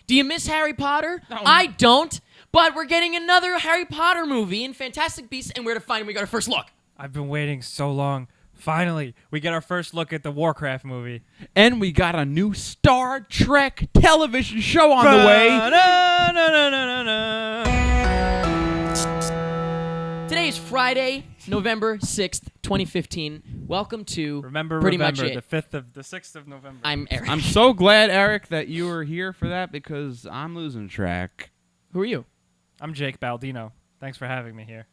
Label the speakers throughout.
Speaker 1: Do you miss Harry Potter?
Speaker 2: No.
Speaker 1: I don't. But we're getting another Harry Potter movie in Fantastic Beasts, and where to find him? We got our first look.
Speaker 2: I've been waiting so long. Finally, we get our first look at the Warcraft movie.
Speaker 3: And we got a new Star Trek television show on the way.
Speaker 1: Today is Friday, November 6th, 2015. Welcome to
Speaker 2: Remember,
Speaker 1: pretty much
Speaker 2: the
Speaker 1: it.
Speaker 2: 6th of November.
Speaker 1: I'm Eric.
Speaker 3: I'm so glad, Eric, that you were here for that because I'm losing track.
Speaker 1: Who are you?
Speaker 2: I'm Jake Baldino. Thanks for having me here.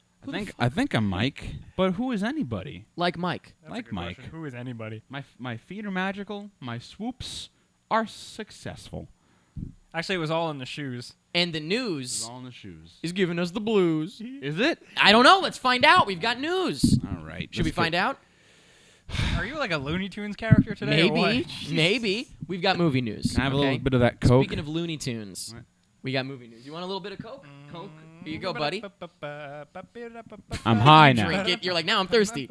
Speaker 3: I think I'm Mike, but who is anybody?
Speaker 1: Like Mike.
Speaker 2: That's
Speaker 3: Like
Speaker 2: a good
Speaker 3: Mike.
Speaker 2: question. Who is anybody?
Speaker 3: My feet are magical. My swoops are successful.
Speaker 2: Actually, it was all in the shoes.
Speaker 1: And the
Speaker 3: It's
Speaker 1: news
Speaker 3: all in the shoes.
Speaker 1: is giving us the blues.
Speaker 3: Is it?
Speaker 1: I don't know. Let's find out. We've got news.
Speaker 3: All right.
Speaker 1: Should we find out?
Speaker 2: Are you like a Looney Tunes character today? or
Speaker 1: Maybe.
Speaker 2: what?
Speaker 1: Maybe. We've got movie news.
Speaker 3: Can I have a
Speaker 1: okay?
Speaker 3: little bit of that Coke?
Speaker 1: Speaking of Looney Tunes,
Speaker 3: What?
Speaker 1: we got movie news. You want a little bit of Coke? Coke? Here you go, buddy.
Speaker 3: I'm high
Speaker 1: You
Speaker 3: now.
Speaker 1: drink it. You're like, now I'm thirsty.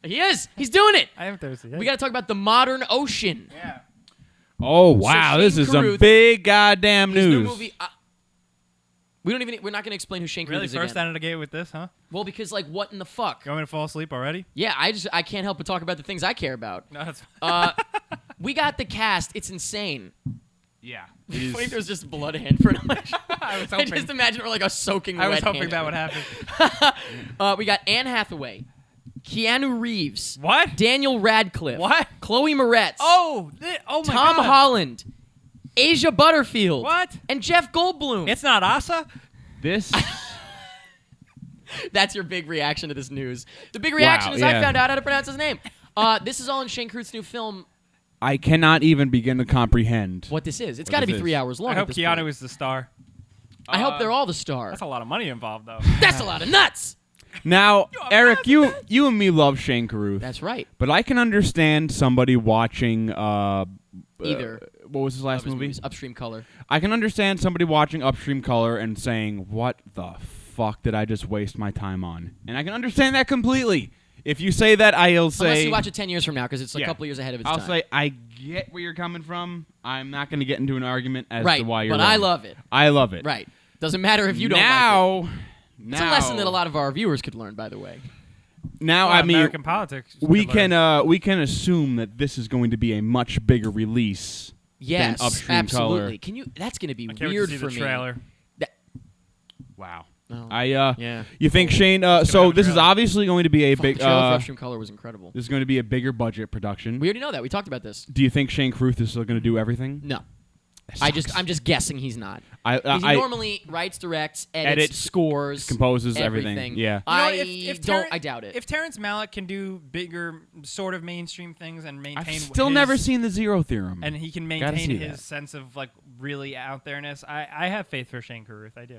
Speaker 1: He is. He's doing it.
Speaker 2: I am thirsty.
Speaker 1: We got to talk about the modern ocean.
Speaker 2: Yeah.
Speaker 3: Oh wow,
Speaker 1: Shane
Speaker 3: this is some
Speaker 1: Carruth,
Speaker 3: big goddamn
Speaker 1: His new
Speaker 3: news.
Speaker 1: movie. We're not going to explain who Shane
Speaker 2: Really?
Speaker 1: Carruth is
Speaker 2: First
Speaker 1: again.
Speaker 2: out of the gate with this, huh?
Speaker 1: Well, because like, what in the fuck?
Speaker 2: You want me to fall asleep already?
Speaker 1: Yeah, I can't help but talk about the things I care about.
Speaker 2: No, that's
Speaker 1: We got the cast. It's insane.
Speaker 3: Yeah.
Speaker 1: Funny if there was just blood hand for an election.
Speaker 2: I was
Speaker 1: I
Speaker 2: hoping.
Speaker 1: just imagine it were like a soaking
Speaker 2: I was
Speaker 1: wet
Speaker 2: hoping
Speaker 1: hand.
Speaker 2: that would happen.
Speaker 1: We got Anne Hathaway, Keanu Reeves,
Speaker 2: What?
Speaker 1: Daniel Radcliffe,
Speaker 2: What?
Speaker 1: Chloe Moretz,
Speaker 2: Oh my
Speaker 1: Tom
Speaker 2: God.
Speaker 1: Holland, Asia Butterfield,
Speaker 2: What?
Speaker 1: and Jeff Goldblum.
Speaker 2: It's not Asa?
Speaker 3: This.
Speaker 1: That's your big reaction to this news. The big reaction is I
Speaker 3: yeah.
Speaker 1: found out how to pronounce his name. This is all in Shane Carruth's new film.
Speaker 3: I cannot even begin to comprehend.
Speaker 1: What this is? It's
Speaker 3: What
Speaker 1: got to
Speaker 3: this
Speaker 1: be 3
Speaker 3: is.
Speaker 1: hours long.
Speaker 2: I
Speaker 1: at
Speaker 2: hope
Speaker 1: this
Speaker 2: Keanu
Speaker 1: point.
Speaker 2: is the star.
Speaker 1: I hope they're all the star.
Speaker 2: That's a lot of money involved, though.
Speaker 1: That's a lot of nuts.
Speaker 3: Now, Eric, you and me love Shane Carruth.
Speaker 1: That's right.
Speaker 3: But I can understand somebody watching
Speaker 1: Either.
Speaker 3: What was his last
Speaker 1: Of his
Speaker 3: movie?
Speaker 1: movies, Upstream Color.
Speaker 3: I can understand somebody watching Upstream Color and saying, "What the fuck did I just waste my time on?" And I can understand that completely. If you say that, I'll say.
Speaker 1: Unless you watch it 10 years from now, because it's a
Speaker 3: Yeah.
Speaker 1: couple years ahead of its
Speaker 3: I'll
Speaker 1: time.
Speaker 3: say I get where you're coming from. I'm not going to get into an argument as
Speaker 1: right,
Speaker 3: to why you're
Speaker 1: but
Speaker 3: wrong.
Speaker 1: I love it.
Speaker 3: I love it.
Speaker 1: Right. Doesn't matter if you don't like it.
Speaker 3: Now,
Speaker 1: It's a lesson that a lot of our viewers could learn, by the way.
Speaker 3: Now,
Speaker 2: Well,
Speaker 3: I mean,
Speaker 2: American politics.
Speaker 3: we
Speaker 2: could learn.
Speaker 3: can assume that this is going to be a much bigger release.
Speaker 1: Yes,
Speaker 3: Upstream
Speaker 1: absolutely.
Speaker 3: Color.
Speaker 1: Can you? That's going to be
Speaker 2: I can't
Speaker 1: weird
Speaker 2: wait to see
Speaker 1: for
Speaker 2: the
Speaker 1: me.
Speaker 2: trailer.
Speaker 3: Wow.
Speaker 1: Oh,
Speaker 3: Yeah. You think Shane? So
Speaker 2: have a
Speaker 3: this is
Speaker 2: trailer.
Speaker 3: obviously going to be a
Speaker 1: Fuck,
Speaker 3: big.
Speaker 1: the trailer for Upstream Color was incredible.
Speaker 3: This is going to be a bigger budget production.
Speaker 1: We already know that. We talked about this.
Speaker 3: Do you think Shane Carruth is still going to do everything?
Speaker 1: No.
Speaker 3: That
Speaker 1: I'm
Speaker 3: sucks.
Speaker 1: just guessing he's not.
Speaker 3: I
Speaker 1: He normally writes, directs, edits, scores,
Speaker 3: composes everything. Yeah.
Speaker 1: I doubt it.
Speaker 2: If Terrence Malick can do bigger, sort of mainstream things and maintain,
Speaker 3: I've still
Speaker 2: his-
Speaker 3: never seen the Zero Theorem.
Speaker 2: and he can
Speaker 3: Gotta
Speaker 2: maintain
Speaker 3: see
Speaker 2: his
Speaker 3: that.
Speaker 2: sense of like really out there-ness. I have faith for Shane Carruth. I do.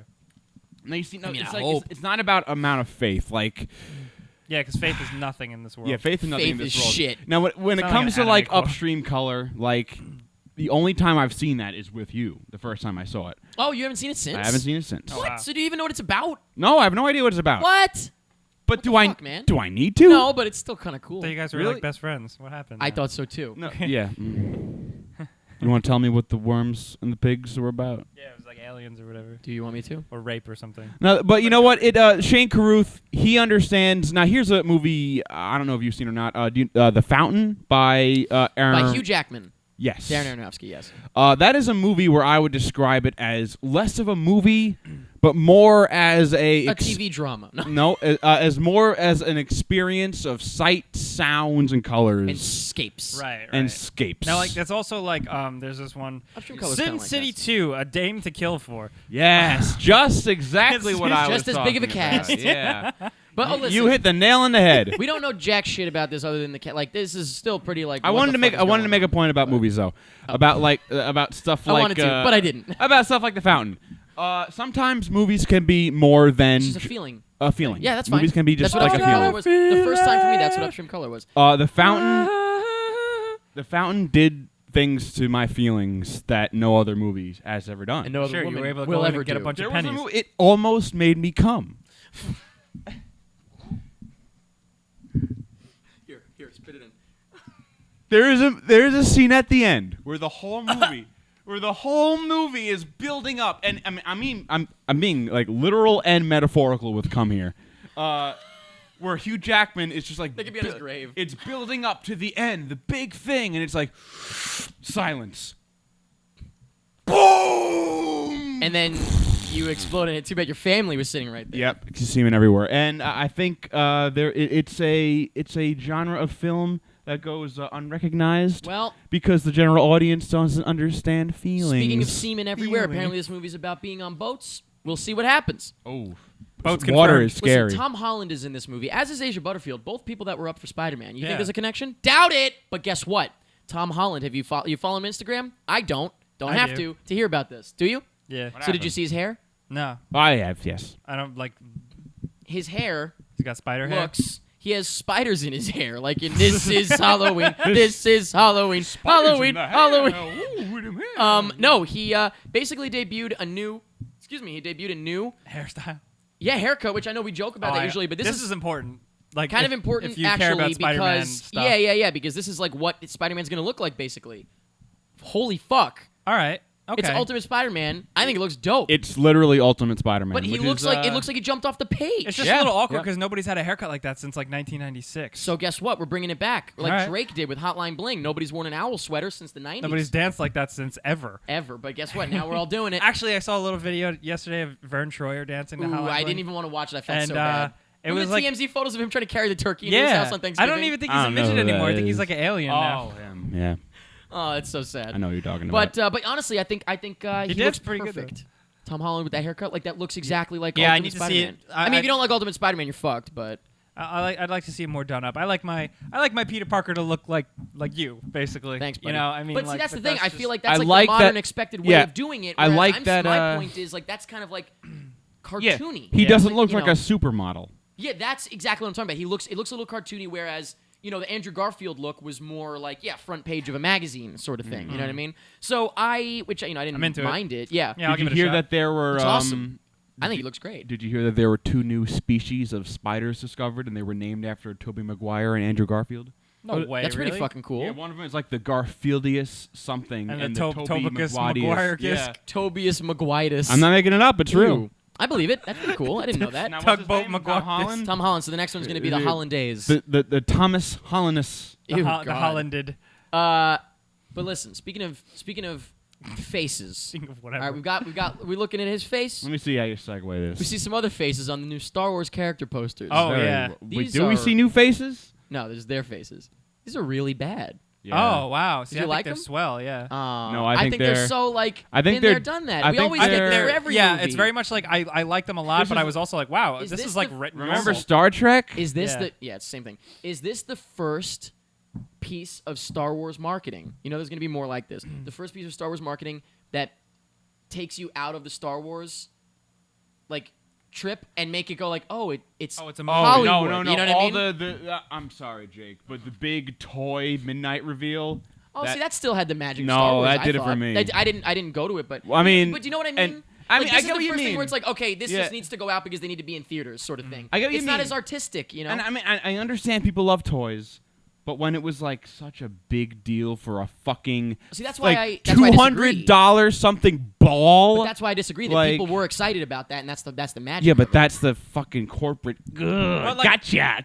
Speaker 3: No, you see, no,
Speaker 1: I mean,
Speaker 3: it's
Speaker 1: I
Speaker 3: like
Speaker 1: hope.
Speaker 3: it's not about amount of faith. Like,
Speaker 2: Yeah, because faith is nothing in this world.
Speaker 3: yeah, faith is nothing in
Speaker 1: Faith
Speaker 3: this
Speaker 1: is
Speaker 3: world.
Speaker 1: shit.
Speaker 3: Now, when it
Speaker 2: Sound like
Speaker 3: comes
Speaker 2: an
Speaker 3: to like
Speaker 2: anime quote.
Speaker 3: Upstream Color, like the only time I've seen that is with you. The first time I saw it,
Speaker 1: Oh, you haven't seen it since?
Speaker 3: I haven't seen it since.
Speaker 2: Oh,
Speaker 1: What?
Speaker 2: wow.
Speaker 1: So do you even know what it's about?
Speaker 3: No, I have no idea what it's about.
Speaker 1: What?
Speaker 3: But
Speaker 1: the
Speaker 3: do I?
Speaker 1: fuck, man?
Speaker 3: Do I need to?
Speaker 1: No, but it's still kind of cool.
Speaker 2: So you guys were
Speaker 3: Really?
Speaker 2: like best friends. What happened?
Speaker 1: I thought so too.
Speaker 3: No. Yeah. You want to tell me what the worms and the pigs were about?
Speaker 2: Yeah, it was like aliens or whatever,
Speaker 1: Do you want me to?
Speaker 2: or rape or something.
Speaker 3: No, but you know what? Shane Carruth, he understands. Now, here's a movie. I don't know if you've seen or not. The Fountain by Aaron.
Speaker 1: By Hugh Jackman.
Speaker 3: Yes.
Speaker 1: Darren Aronofsky, yes.
Speaker 3: That is a movie where I would describe it as less of a movie, but more as
Speaker 1: A TV drama. No.
Speaker 3: No, as more as an experience of sight, sounds, and colors.
Speaker 1: And escapes.
Speaker 2: Right.
Speaker 3: And scapes.
Speaker 2: Now, like that's also like there's this one.
Speaker 1: Upstream Color's
Speaker 2: Sin
Speaker 1: kinda like
Speaker 2: City
Speaker 1: this.
Speaker 2: 2, A Dame to Kill For.
Speaker 3: Yes, just exactly
Speaker 2: It's
Speaker 3: what I was
Speaker 1: just as big of a
Speaker 3: talking about.
Speaker 1: cast.
Speaker 3: Yeah.
Speaker 1: But oh, listen,
Speaker 3: You hit the nail on the head.
Speaker 1: we don't know jack shit about this other than the cat. Like this is still pretty like.
Speaker 3: I
Speaker 1: what
Speaker 3: wanted
Speaker 1: the
Speaker 3: to make
Speaker 1: fuck
Speaker 3: I
Speaker 1: is
Speaker 3: wanted to
Speaker 1: going
Speaker 3: make a
Speaker 1: on?
Speaker 3: point about movies though, about stuff
Speaker 1: I
Speaker 3: like
Speaker 1: wanted to, but I didn't.
Speaker 3: about stuff like The Fountain. Sometimes movies can be more than
Speaker 1: It's just a feeling.
Speaker 3: a feeling.
Speaker 1: Yeah, that's fine.
Speaker 3: Movies can be just
Speaker 1: that's what
Speaker 3: like a
Speaker 1: Upstream Color
Speaker 3: feeling.
Speaker 1: was. The first time for me, that's what Upstream Color was.
Speaker 3: The Fountain did things to my feelings that no other movie has ever done.
Speaker 1: And no other
Speaker 2: Sure, you
Speaker 1: woman
Speaker 2: were able to
Speaker 1: will
Speaker 2: go in
Speaker 1: ever
Speaker 2: and get a
Speaker 1: do.
Speaker 2: bunch
Speaker 3: There
Speaker 2: of
Speaker 3: was a
Speaker 2: pennies.
Speaker 3: movie, it almost made me come.
Speaker 1: Here, spit it in.
Speaker 3: There is a scene at the end where the whole movie where the whole movie is building up, and I'm being like literal and metaphorical with come here, where Hugh Jackman is just like
Speaker 1: They could be on his grave.
Speaker 3: It's building up to the end, the big thing, and it's like silence. Boom!
Speaker 1: And then you exploded it. Too bad your family was sitting right there.
Speaker 3: Yep, it's semen everywhere, and I think it's a genre of film that goes unrecognized.
Speaker 1: Well,
Speaker 3: because the general audience doesn't understand feelings.
Speaker 1: speaking of semen everywhere, apparently this movie's about being on boats. We'll see what happens.
Speaker 3: Oh,
Speaker 2: Boats
Speaker 3: water
Speaker 2: confirmed.
Speaker 3: is scary.
Speaker 1: Listen, Tom Holland is in this movie, as is Asia Butterfield, both people that were up for Spider-Man. You
Speaker 2: Yeah.
Speaker 1: think there's a connection? Doubt it! But guess what? Tom Holland, have you follow him on Instagram? I don't. Don't
Speaker 2: I
Speaker 1: have
Speaker 2: do.
Speaker 1: to hear about this. Do you?
Speaker 2: Yeah.
Speaker 1: So did you see his hair?
Speaker 2: No,
Speaker 3: I have, yes.
Speaker 2: I don't like.
Speaker 1: His hair
Speaker 2: He's got spider hair.
Speaker 1: looks... He has spiders in his hair, like in This Is Halloween. This is Halloween. Halloween. Halloween. No, he basically debuted a new... He debuted a new...
Speaker 2: Hairstyle.
Speaker 1: Yeah, haircut, which I know we joke about that usually, but this
Speaker 2: is important. Like
Speaker 1: kind
Speaker 2: if,
Speaker 1: of important
Speaker 2: if you
Speaker 1: actually
Speaker 2: care about Spider-Man
Speaker 1: because
Speaker 2: stuff.
Speaker 1: yeah, because this is like what Spider-Man's going to look like basically. Holy fuck.
Speaker 2: All right. Okay.
Speaker 1: It's Ultimate Spider-Man. I think it looks dope.
Speaker 3: It's literally Ultimate Spider-Man.
Speaker 1: but he
Speaker 3: which
Speaker 1: looks
Speaker 3: is,
Speaker 1: like it looks like he jumped off the page.
Speaker 2: It's just
Speaker 3: Yeah,
Speaker 2: a little awkward
Speaker 3: yeah.
Speaker 2: because nobody's had a haircut like that since like 1996.
Speaker 1: So guess what? We're bringing it back. Like
Speaker 2: All right.
Speaker 1: Drake did with Hotline Bling. Nobody's worn an owl sweater since the 90s.
Speaker 2: Nobody's danced like that since ever.
Speaker 1: Ever. But guess what? Now we're all doing it.
Speaker 2: Actually, I saw a little video yesterday of Vern Troyer dancing to
Speaker 1: Ooh,
Speaker 2: Hotline
Speaker 1: I
Speaker 2: Bling.
Speaker 1: didn't even want to watch it. I felt
Speaker 2: And,
Speaker 1: so bad.
Speaker 2: it
Speaker 1: Remember
Speaker 2: was
Speaker 1: the
Speaker 2: like
Speaker 1: TMZ photos of him trying to carry the turkey into his house on Thanksgiving?
Speaker 2: I don't even think
Speaker 3: I
Speaker 2: he's a
Speaker 3: don't know
Speaker 2: midget
Speaker 3: who
Speaker 2: anymore.
Speaker 3: that
Speaker 2: I think he's
Speaker 3: is.
Speaker 2: like an alien now.
Speaker 3: him. Yeah.
Speaker 1: Oh, it's so sad.
Speaker 3: I know what you're talking about.
Speaker 1: But honestly, I think he
Speaker 2: did
Speaker 1: looks
Speaker 2: pretty good,
Speaker 1: perfect. Tom Holland with that haircut, like that looks exactly like
Speaker 2: Yeah, I
Speaker 1: Ultimate
Speaker 2: need to see
Speaker 1: Spider-Man.
Speaker 2: it.
Speaker 1: I mean, if you don't like Ultimate Spider-Man, you're fucked. But
Speaker 2: I'd like to see him more done up. I like my Peter Parker to look like you, basically.
Speaker 1: thanks, buddy.
Speaker 2: You know, I mean,
Speaker 1: but see,
Speaker 2: like,
Speaker 1: that's the thing. I feel
Speaker 2: just-
Speaker 1: like that's
Speaker 3: I
Speaker 1: like
Speaker 3: like
Speaker 1: the modern
Speaker 3: that-
Speaker 1: expected way
Speaker 3: yeah,
Speaker 1: of doing it.
Speaker 3: I
Speaker 1: whereas
Speaker 3: like
Speaker 1: I'm,
Speaker 3: that,
Speaker 1: My point is like that's kind of like
Speaker 3: yeah,
Speaker 1: cartoony.
Speaker 3: he
Speaker 2: Yeah.
Speaker 3: doesn't
Speaker 1: Like,
Speaker 3: look
Speaker 1: you
Speaker 3: like
Speaker 1: know.
Speaker 3: a supermodel.
Speaker 1: Yeah, that's exactly what I'm talking about. It looks a little cartoony, whereas the Andrew Garfield look was more like front page of a magazine sort of thing. You know what I mean? So I didn't
Speaker 2: I'm into it.
Speaker 1: mind it. Yeah,
Speaker 2: Yeah, I'll
Speaker 3: Did
Speaker 2: give
Speaker 3: you
Speaker 2: it a
Speaker 3: hear
Speaker 2: shot.
Speaker 3: that there were?
Speaker 1: It's awesome. I think he looks great.
Speaker 3: Did you hear that there were 2 new species of spiders discovered, and they were named after Tobey Maguire and Andrew Garfield?
Speaker 2: No way,
Speaker 1: That's
Speaker 2: really?
Speaker 1: pretty fucking cool.
Speaker 3: Yeah, one of them is like the Garfieldius something,
Speaker 2: And the
Speaker 3: Tobey
Speaker 2: Tobicus
Speaker 3: Maguireus.
Speaker 2: Maguire
Speaker 3: Yeah.
Speaker 1: Tobias Maguitis.
Speaker 3: I'm not making it up. It's real.
Speaker 1: Ooh. I believe it. That's pretty cool. I didn't know that.
Speaker 3: Now, what's his
Speaker 2: Tugboat
Speaker 3: name?
Speaker 2: Maguire.
Speaker 3: Tom Holland.
Speaker 1: Tom Holland. So the next one's going to be the Hollandaise.
Speaker 3: The Thomas Hollandus.
Speaker 2: The,
Speaker 1: Ew,
Speaker 2: the
Speaker 1: God.
Speaker 2: Hollanded.
Speaker 1: But listen, speaking of faces.
Speaker 2: Think of
Speaker 1: All
Speaker 2: whatever.
Speaker 1: right, we're looking at his face.
Speaker 3: Let me see how you segue this.
Speaker 1: We see some other faces on the new Star Wars character posters.
Speaker 2: Oh,
Speaker 3: Very
Speaker 2: yeah.
Speaker 3: well. Wait,
Speaker 1: These
Speaker 3: do we
Speaker 1: are-
Speaker 3: see new faces?
Speaker 1: No, there's their faces. These are really bad.
Speaker 2: Oh wow! See,
Speaker 1: Did you
Speaker 2: I
Speaker 1: like
Speaker 2: think they're
Speaker 1: them?
Speaker 2: swell. Yeah.
Speaker 3: No, I think
Speaker 1: they're
Speaker 3: they're-
Speaker 1: so like.
Speaker 3: I think
Speaker 1: been there,
Speaker 3: they're-
Speaker 1: done that.
Speaker 3: I
Speaker 1: We
Speaker 3: think
Speaker 1: always get
Speaker 3: they're-
Speaker 1: there for every
Speaker 2: yeah,
Speaker 1: movie.
Speaker 2: it's very much like I like them a lot,
Speaker 3: This
Speaker 2: but
Speaker 3: is-
Speaker 2: I was also like, wow,
Speaker 1: Is
Speaker 2: this
Speaker 1: this
Speaker 2: is like
Speaker 1: the-
Speaker 3: Remember
Speaker 2: normal.
Speaker 3: Star Trek?
Speaker 1: Is this
Speaker 2: Yeah.
Speaker 1: it's the same thing. Is this the first piece of Star Wars marketing? There's going to be more like this. The first piece of Star Wars marketing that takes you out of the Star Wars like trip and make it go like, it's
Speaker 2: Oh, it's a
Speaker 3: Oh,
Speaker 2: movie.
Speaker 1: Hollywood,
Speaker 3: no.
Speaker 1: you know what I
Speaker 3: All
Speaker 1: mean?
Speaker 3: the I'm sorry, Jake, but the big toy midnight reveal.
Speaker 1: See, that still had the magic of
Speaker 3: No,
Speaker 1: Star Wars.
Speaker 3: that did
Speaker 1: I
Speaker 3: it for
Speaker 1: thought.
Speaker 3: me.
Speaker 1: I didn't go to it, but
Speaker 3: Well, I mean,
Speaker 1: but you know what I mean?
Speaker 3: and- I mean,
Speaker 1: Like,
Speaker 3: I
Speaker 1: this
Speaker 3: get
Speaker 1: is
Speaker 3: what
Speaker 1: the
Speaker 3: you
Speaker 1: first thing
Speaker 3: mean.
Speaker 1: where it's like, okay, this
Speaker 3: Yeah.
Speaker 1: just needs to go out because they need to be in theaters, sort of thing.
Speaker 3: I get what you
Speaker 1: it's not
Speaker 3: mean.
Speaker 1: as artistic,
Speaker 3: And I mean, I understand people love toys, but when it was like such a big deal for a fucking
Speaker 1: See, that's why
Speaker 3: like
Speaker 1: that's why I disagree.
Speaker 3: $200 something ball.
Speaker 1: But that's why I disagree. That
Speaker 3: Like-
Speaker 1: people were excited about that, and that's the magic.
Speaker 3: yeah,
Speaker 1: of
Speaker 3: but
Speaker 1: it.
Speaker 3: that's the fucking corporate.
Speaker 2: like-
Speaker 3: Gotcha.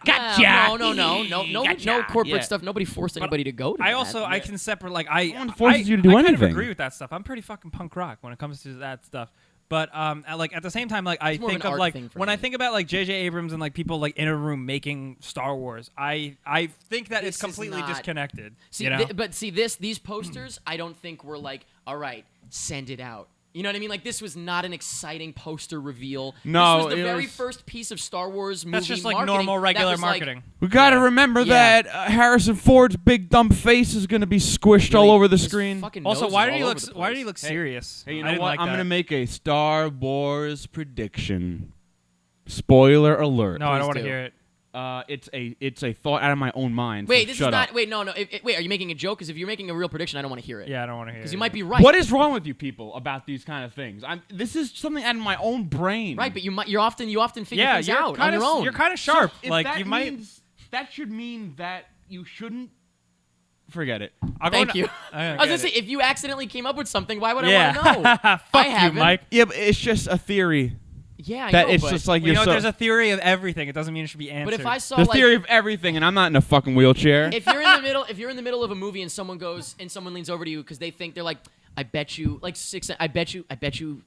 Speaker 1: No corporate
Speaker 3: Yeah.
Speaker 1: stuff. Nobody forced anybody to go to.
Speaker 2: I
Speaker 1: that.
Speaker 2: also I can separate like I.
Speaker 3: No one forces you to do
Speaker 2: I kind
Speaker 3: anything.
Speaker 2: of agree with that stuff. I'm pretty fucking punk rock when it comes to that stuff. But like at the same time, like I
Speaker 1: It's more of
Speaker 2: think
Speaker 1: an
Speaker 2: of
Speaker 1: art
Speaker 2: like
Speaker 1: thing for
Speaker 2: when
Speaker 1: me.
Speaker 2: I think about like J.J. Abrams and like people like in a room making Star Wars, I think that
Speaker 1: This
Speaker 2: it's
Speaker 1: is
Speaker 2: completely
Speaker 1: not-
Speaker 2: disconnected.
Speaker 1: See,
Speaker 2: you know?
Speaker 1: but see these posters, I don't think were like, all right, send it out. You know what I mean? Like this was not an exciting poster reveal.
Speaker 3: No,
Speaker 1: this was the
Speaker 3: it
Speaker 1: very
Speaker 3: was-
Speaker 1: first piece of Star Wars movie
Speaker 2: That's just like
Speaker 1: marketing
Speaker 2: normal
Speaker 1: that
Speaker 2: regular
Speaker 1: was, like,
Speaker 2: marketing.
Speaker 3: We got to remember
Speaker 1: Yeah.
Speaker 3: that Harrison Ford's big dumb face is going to be squished
Speaker 1: really,
Speaker 3: all over the
Speaker 1: his
Speaker 3: screen.
Speaker 1: fucking
Speaker 2: Also,
Speaker 1: nose
Speaker 2: why
Speaker 1: is
Speaker 2: did he
Speaker 1: all
Speaker 2: look?
Speaker 1: over the
Speaker 2: Why did he
Speaker 1: place.
Speaker 2: look serious?
Speaker 3: Hey, you
Speaker 2: I
Speaker 3: know
Speaker 2: didn't
Speaker 3: what?
Speaker 2: like
Speaker 3: I'm
Speaker 2: that.
Speaker 3: going to make a Star Wars prediction. Spoiler alert.
Speaker 2: No, I don't
Speaker 1: Please
Speaker 2: want to
Speaker 1: do.
Speaker 2: hear it.
Speaker 3: It's a thought out of my own mind.
Speaker 1: Wait,
Speaker 3: so
Speaker 1: this
Speaker 3: shut
Speaker 1: is not.
Speaker 3: up.
Speaker 1: Wait, no. Wait, are you making a joke? Because if you're making a real prediction, I don't want to hear it.
Speaker 2: Yeah, I don't want to hear it.
Speaker 1: Because you might be right.
Speaker 3: What is wrong with you people about these kind of things? This is something out of my own brain.
Speaker 1: Right, but you often figure
Speaker 2: Yeah,
Speaker 1: things
Speaker 2: you're
Speaker 1: out on
Speaker 2: kind
Speaker 1: your
Speaker 2: of
Speaker 1: own.
Speaker 2: you're kind of
Speaker 3: So
Speaker 2: sharp.
Speaker 3: if
Speaker 2: like
Speaker 3: that
Speaker 2: you might.
Speaker 3: means, that should mean that you shouldn't forget it.
Speaker 1: Thank you. I was gonna say, if you accidentally came up with something, why would I want to know?
Speaker 2: Fuck
Speaker 1: I
Speaker 2: you,
Speaker 1: haven't.
Speaker 2: Mike.
Speaker 3: Yeah, but it's just a theory.
Speaker 1: Yeah, I
Speaker 3: That
Speaker 1: know,
Speaker 3: it's
Speaker 1: but
Speaker 3: just like
Speaker 2: You
Speaker 3: you're
Speaker 2: know,
Speaker 3: so
Speaker 2: there's a theory of everything. It doesn't mean it should be answered.
Speaker 1: But if I saw
Speaker 3: the
Speaker 1: like
Speaker 3: theory of everything, and I'm not in a fucking wheelchair.
Speaker 1: if you're in the middle of a movie and someone leans over to you because they think they're like, I bet you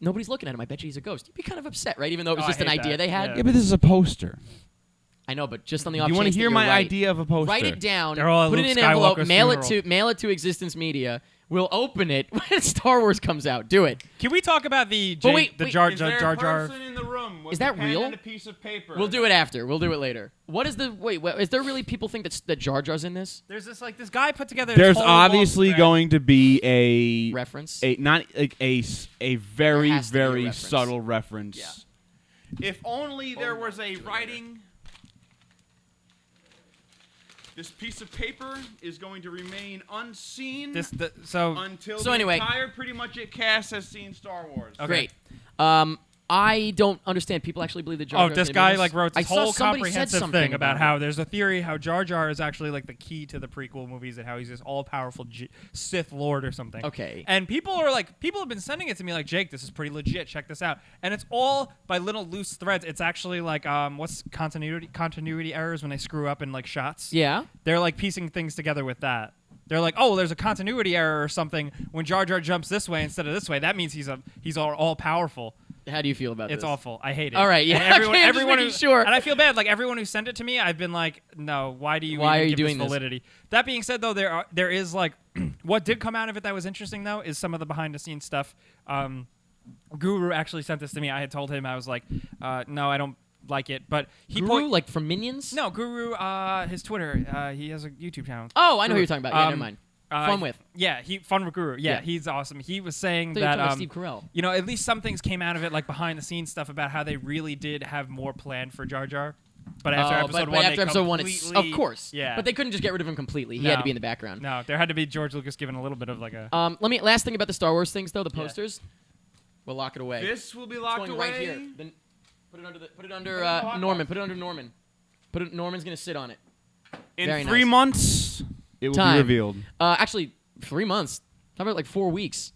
Speaker 1: nobody's looking at him. I bet you he's a ghost. You'd be kind of upset, right? Even though it was
Speaker 2: Oh, I
Speaker 1: just an
Speaker 2: hate
Speaker 1: idea
Speaker 2: that.
Speaker 1: they had.
Speaker 2: Yeah.
Speaker 3: Yeah, but this is a poster.
Speaker 1: I know, but just on the off
Speaker 3: You
Speaker 1: chance
Speaker 3: want to
Speaker 1: that
Speaker 3: hear
Speaker 1: you're
Speaker 3: my
Speaker 1: right,
Speaker 3: idea of a poster?
Speaker 1: write it down,
Speaker 2: They're all
Speaker 1: put it
Speaker 2: Luke
Speaker 1: in an envelope,
Speaker 2: Skywalker's
Speaker 1: mail it to Existence Media. We'll open it when Star Wars comes out. Do it.
Speaker 2: Can we talk about the
Speaker 1: But wait,
Speaker 2: Jar
Speaker 3: Is there
Speaker 2: Jar
Speaker 3: a
Speaker 2: Jar?
Speaker 3: person in the room with
Speaker 1: Is that
Speaker 3: a pen
Speaker 1: real?
Speaker 3: and a piece of paper?
Speaker 1: We'll do it after. We'll do it later. What is the is there really people think that Jar Jar's in this
Speaker 2: There's this guy put together.
Speaker 3: There's
Speaker 2: this whole long
Speaker 3: obviously
Speaker 2: thread.
Speaker 3: going to be a
Speaker 1: reference?
Speaker 3: not like a very
Speaker 1: There has to be a
Speaker 3: very
Speaker 1: reference.
Speaker 3: subtle reference.
Speaker 1: Yeah.
Speaker 3: If only there was a writing. This piece of paper is going to remain unseen until
Speaker 1: So
Speaker 3: the
Speaker 1: anyway.
Speaker 3: entire pretty much it cast has seen Star Wars.
Speaker 2: Okay.
Speaker 1: Great. I don't understand. People actually believe that Jar Jar's
Speaker 2: this
Speaker 1: in
Speaker 2: guy
Speaker 1: this.
Speaker 2: like wrote
Speaker 1: I
Speaker 2: this
Speaker 1: saw
Speaker 2: whole
Speaker 1: somebody said
Speaker 2: comprehensive
Speaker 1: something
Speaker 2: thing about how there's a theory how Jar Jar is actually like the key to the prequel movies and how he's this all-powerful Sith Lord or something.
Speaker 1: Okay.
Speaker 2: And people have been sending it to me like, Jake, this is pretty legit. Check this out. And it's all by little loose threads. It's actually like what's continuity errors when they screw up in like shots.
Speaker 1: Yeah.
Speaker 2: They're like piecing things together with that. They're like, oh, there's a continuity error or something when Jar Jar jumps this way instead of this way. That means he's all powerful.
Speaker 1: How do you feel about this?
Speaker 2: It's awful. I hate it.
Speaker 1: All right, yeah.
Speaker 2: And everyone,
Speaker 1: Okay, I'm just
Speaker 2: everyone
Speaker 1: making
Speaker 2: who,
Speaker 1: sure.
Speaker 2: And I feel bad. Like everyone who sent it to me, I've been like, no. Why do you?
Speaker 1: Why
Speaker 2: even
Speaker 1: are you
Speaker 2: give
Speaker 1: doing
Speaker 2: this
Speaker 1: this?
Speaker 2: validity? That being said, though, there is like, what did come out of it that was interesting though is some of the behind the scenes stuff. Guru actually sent this to me. I had told him I was like, no, I don't like it. But he
Speaker 1: Guru, like from Minions?
Speaker 2: No, Guru. His Twitter. He has a YouTube channel.
Speaker 1: Oh, I know
Speaker 2: Guru.
Speaker 1: who you're talking about. Yeah, never mind. Fun with.
Speaker 2: Yeah, Fun with Guru. Yeah,
Speaker 1: Yeah.
Speaker 2: he's awesome. He was saying
Speaker 1: I thought you were
Speaker 2: that
Speaker 1: talking about Steve Carell.
Speaker 2: you know, at least some things came out of it, like behind the scenes stuff about how they really did have more planned for Jar Jar. But after episode one,
Speaker 1: after
Speaker 2: they
Speaker 1: episode one, it's
Speaker 2: completely-
Speaker 1: of course.
Speaker 2: Yeah.
Speaker 1: But they couldn't just get rid of him completely. He had to
Speaker 2: No.
Speaker 1: be in the background.
Speaker 2: No, there had to be George Lucas giving a little bit of like a.
Speaker 1: Last thing about the Star Wars things though, the posters. We'll lock it away.
Speaker 3: This will be
Speaker 1: It's
Speaker 3: locked
Speaker 1: going
Speaker 3: away.
Speaker 1: right here. Then put it under
Speaker 3: lockbox.
Speaker 1: Norman. Put it under Norman. Norman's gonna sit on it.
Speaker 3: In
Speaker 1: Very
Speaker 3: 3
Speaker 1: nice.
Speaker 3: months, it will
Speaker 1: Time.
Speaker 3: be revealed.
Speaker 1: Actually, 3 months. How about like 4 weeks?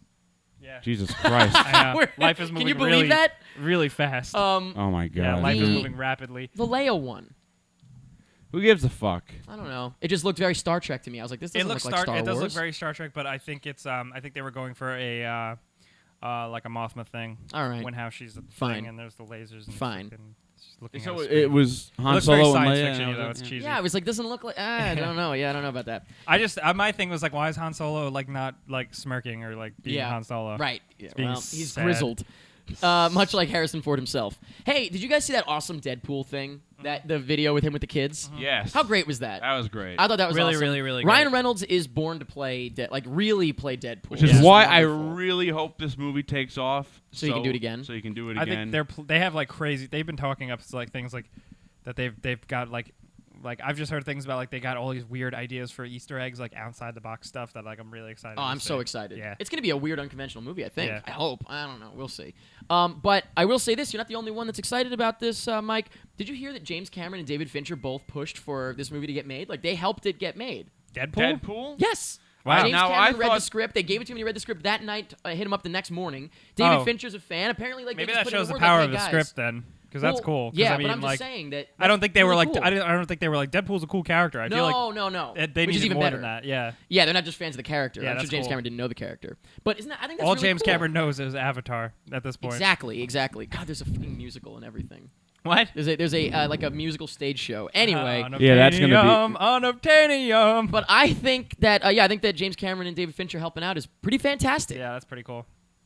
Speaker 2: yeah.
Speaker 3: Jesus Christ.
Speaker 2: I know.
Speaker 1: We're-
Speaker 2: Life is moving.
Speaker 1: Can you believe
Speaker 2: really,
Speaker 1: that?
Speaker 2: Really fast.
Speaker 3: oh my God.
Speaker 2: yeah, life is
Speaker 1: The-
Speaker 2: moving rapidly.
Speaker 1: The Leia one.
Speaker 3: Who gives a fuck?
Speaker 1: I don't know. It just looked very Star Trek to me. I was like, this doesn't
Speaker 2: It looks
Speaker 1: look like Star
Speaker 2: It does look
Speaker 1: Wars.
Speaker 2: very Star Trek, but I think it's I think they were going for a like a Mothma thing.
Speaker 1: All right.
Speaker 2: When how she's a
Speaker 1: Fine.
Speaker 2: thing and there's the lasers and
Speaker 1: Fine.
Speaker 2: she's looking
Speaker 3: So
Speaker 2: at a screen.
Speaker 3: it was Han
Speaker 2: looks very
Speaker 3: Solo and
Speaker 2: science
Speaker 3: Leia.
Speaker 2: fiction,
Speaker 3: and
Speaker 2: though.
Speaker 3: all
Speaker 2: It's
Speaker 3: that.
Speaker 2: cheesy.
Speaker 1: Yeah, it was like doesn't look like. I don't know. Yeah, I don't know about that.
Speaker 2: I just my thing was like, why is Han Solo like not like smirking or like being
Speaker 1: Yeah.
Speaker 2: Han Solo?
Speaker 1: Right. Yeah,
Speaker 2: being
Speaker 1: well, he's
Speaker 2: sad.
Speaker 1: grizzled. Much like Harrison Ford himself. Hey, did you guys see that awesome Deadpool thing? That the video with him with the kids?
Speaker 3: Yes.
Speaker 1: How great was that?
Speaker 3: That was great.
Speaker 1: I thought that was
Speaker 2: Really,
Speaker 1: awesome.
Speaker 2: really, really
Speaker 1: Ryan
Speaker 2: great.
Speaker 1: Reynolds is born to play, really play Deadpool.
Speaker 3: Which is
Speaker 1: It's
Speaker 3: why I
Speaker 1: wonderful.
Speaker 3: really hope this movie takes off.
Speaker 1: So you can do it again?
Speaker 3: So you can do it
Speaker 2: I
Speaker 3: again.
Speaker 2: think they have like crazy. They've been talking up like things like that. They've got like I've just heard things about like they got all these weird ideas for Easter eggs like outside the box stuff that like I'm really excited.
Speaker 1: Oh,
Speaker 2: to
Speaker 1: I'm
Speaker 2: see.
Speaker 1: so excited.
Speaker 2: Yeah.
Speaker 1: It's going to be a weird, unconventional movie, I think.
Speaker 2: Yeah.
Speaker 1: I hope. I don't know. We'll see. But I will say this. You're not the only one that's excited about this, Mike. Did you hear that James Cameron and David Fincher both pushed for this movie to get made? Like, they helped it get made.
Speaker 2: Deadpool.
Speaker 3: Deadpool?
Speaker 1: Yes.
Speaker 2: Wow.
Speaker 1: James
Speaker 3: Now,
Speaker 1: Cameron
Speaker 3: I
Speaker 1: read the
Speaker 3: thought-
Speaker 1: script. They gave it to him. He read the script that night. Hit him up the next morning. David
Speaker 2: Oh.
Speaker 1: Fincher's a fan. Apparently, like
Speaker 2: Maybe
Speaker 1: they just
Speaker 2: that
Speaker 1: put in
Speaker 2: shows the
Speaker 1: word,
Speaker 2: power
Speaker 1: like,
Speaker 2: of the
Speaker 1: hey, guys.
Speaker 2: script then, because that's
Speaker 1: Well,
Speaker 2: cool. 'Cause
Speaker 1: Yeah,
Speaker 2: I mean,
Speaker 1: but I'm
Speaker 2: like,
Speaker 1: just saying that.
Speaker 2: I don't think they were
Speaker 1: really
Speaker 2: like
Speaker 1: cool.
Speaker 2: I don't think they were like Deadpool's a cool character. I feel like
Speaker 1: No.
Speaker 2: they
Speaker 1: Which
Speaker 2: needed
Speaker 1: is even
Speaker 2: more
Speaker 1: better.
Speaker 2: than that. Yeah.
Speaker 1: Yeah, they're not just fans of the character.
Speaker 2: Yeah,
Speaker 1: I'm sure
Speaker 2: that's
Speaker 1: James
Speaker 2: cool.
Speaker 1: Cameron didn't know the character. But isn't that? I think that's
Speaker 2: All
Speaker 1: really
Speaker 2: James
Speaker 1: cool.
Speaker 2: Cameron knows is Avatar at this point.
Speaker 1: Exactly. God, there's a fucking musical and everything.
Speaker 2: What?
Speaker 1: There's a like a musical stage show. Anyway,
Speaker 3: Yeah, that's gonna be-
Speaker 2: unobtainium.
Speaker 1: but I think that James Cameron and David Fincher helping out is pretty fantastic.
Speaker 2: Yeah, that's pretty cool.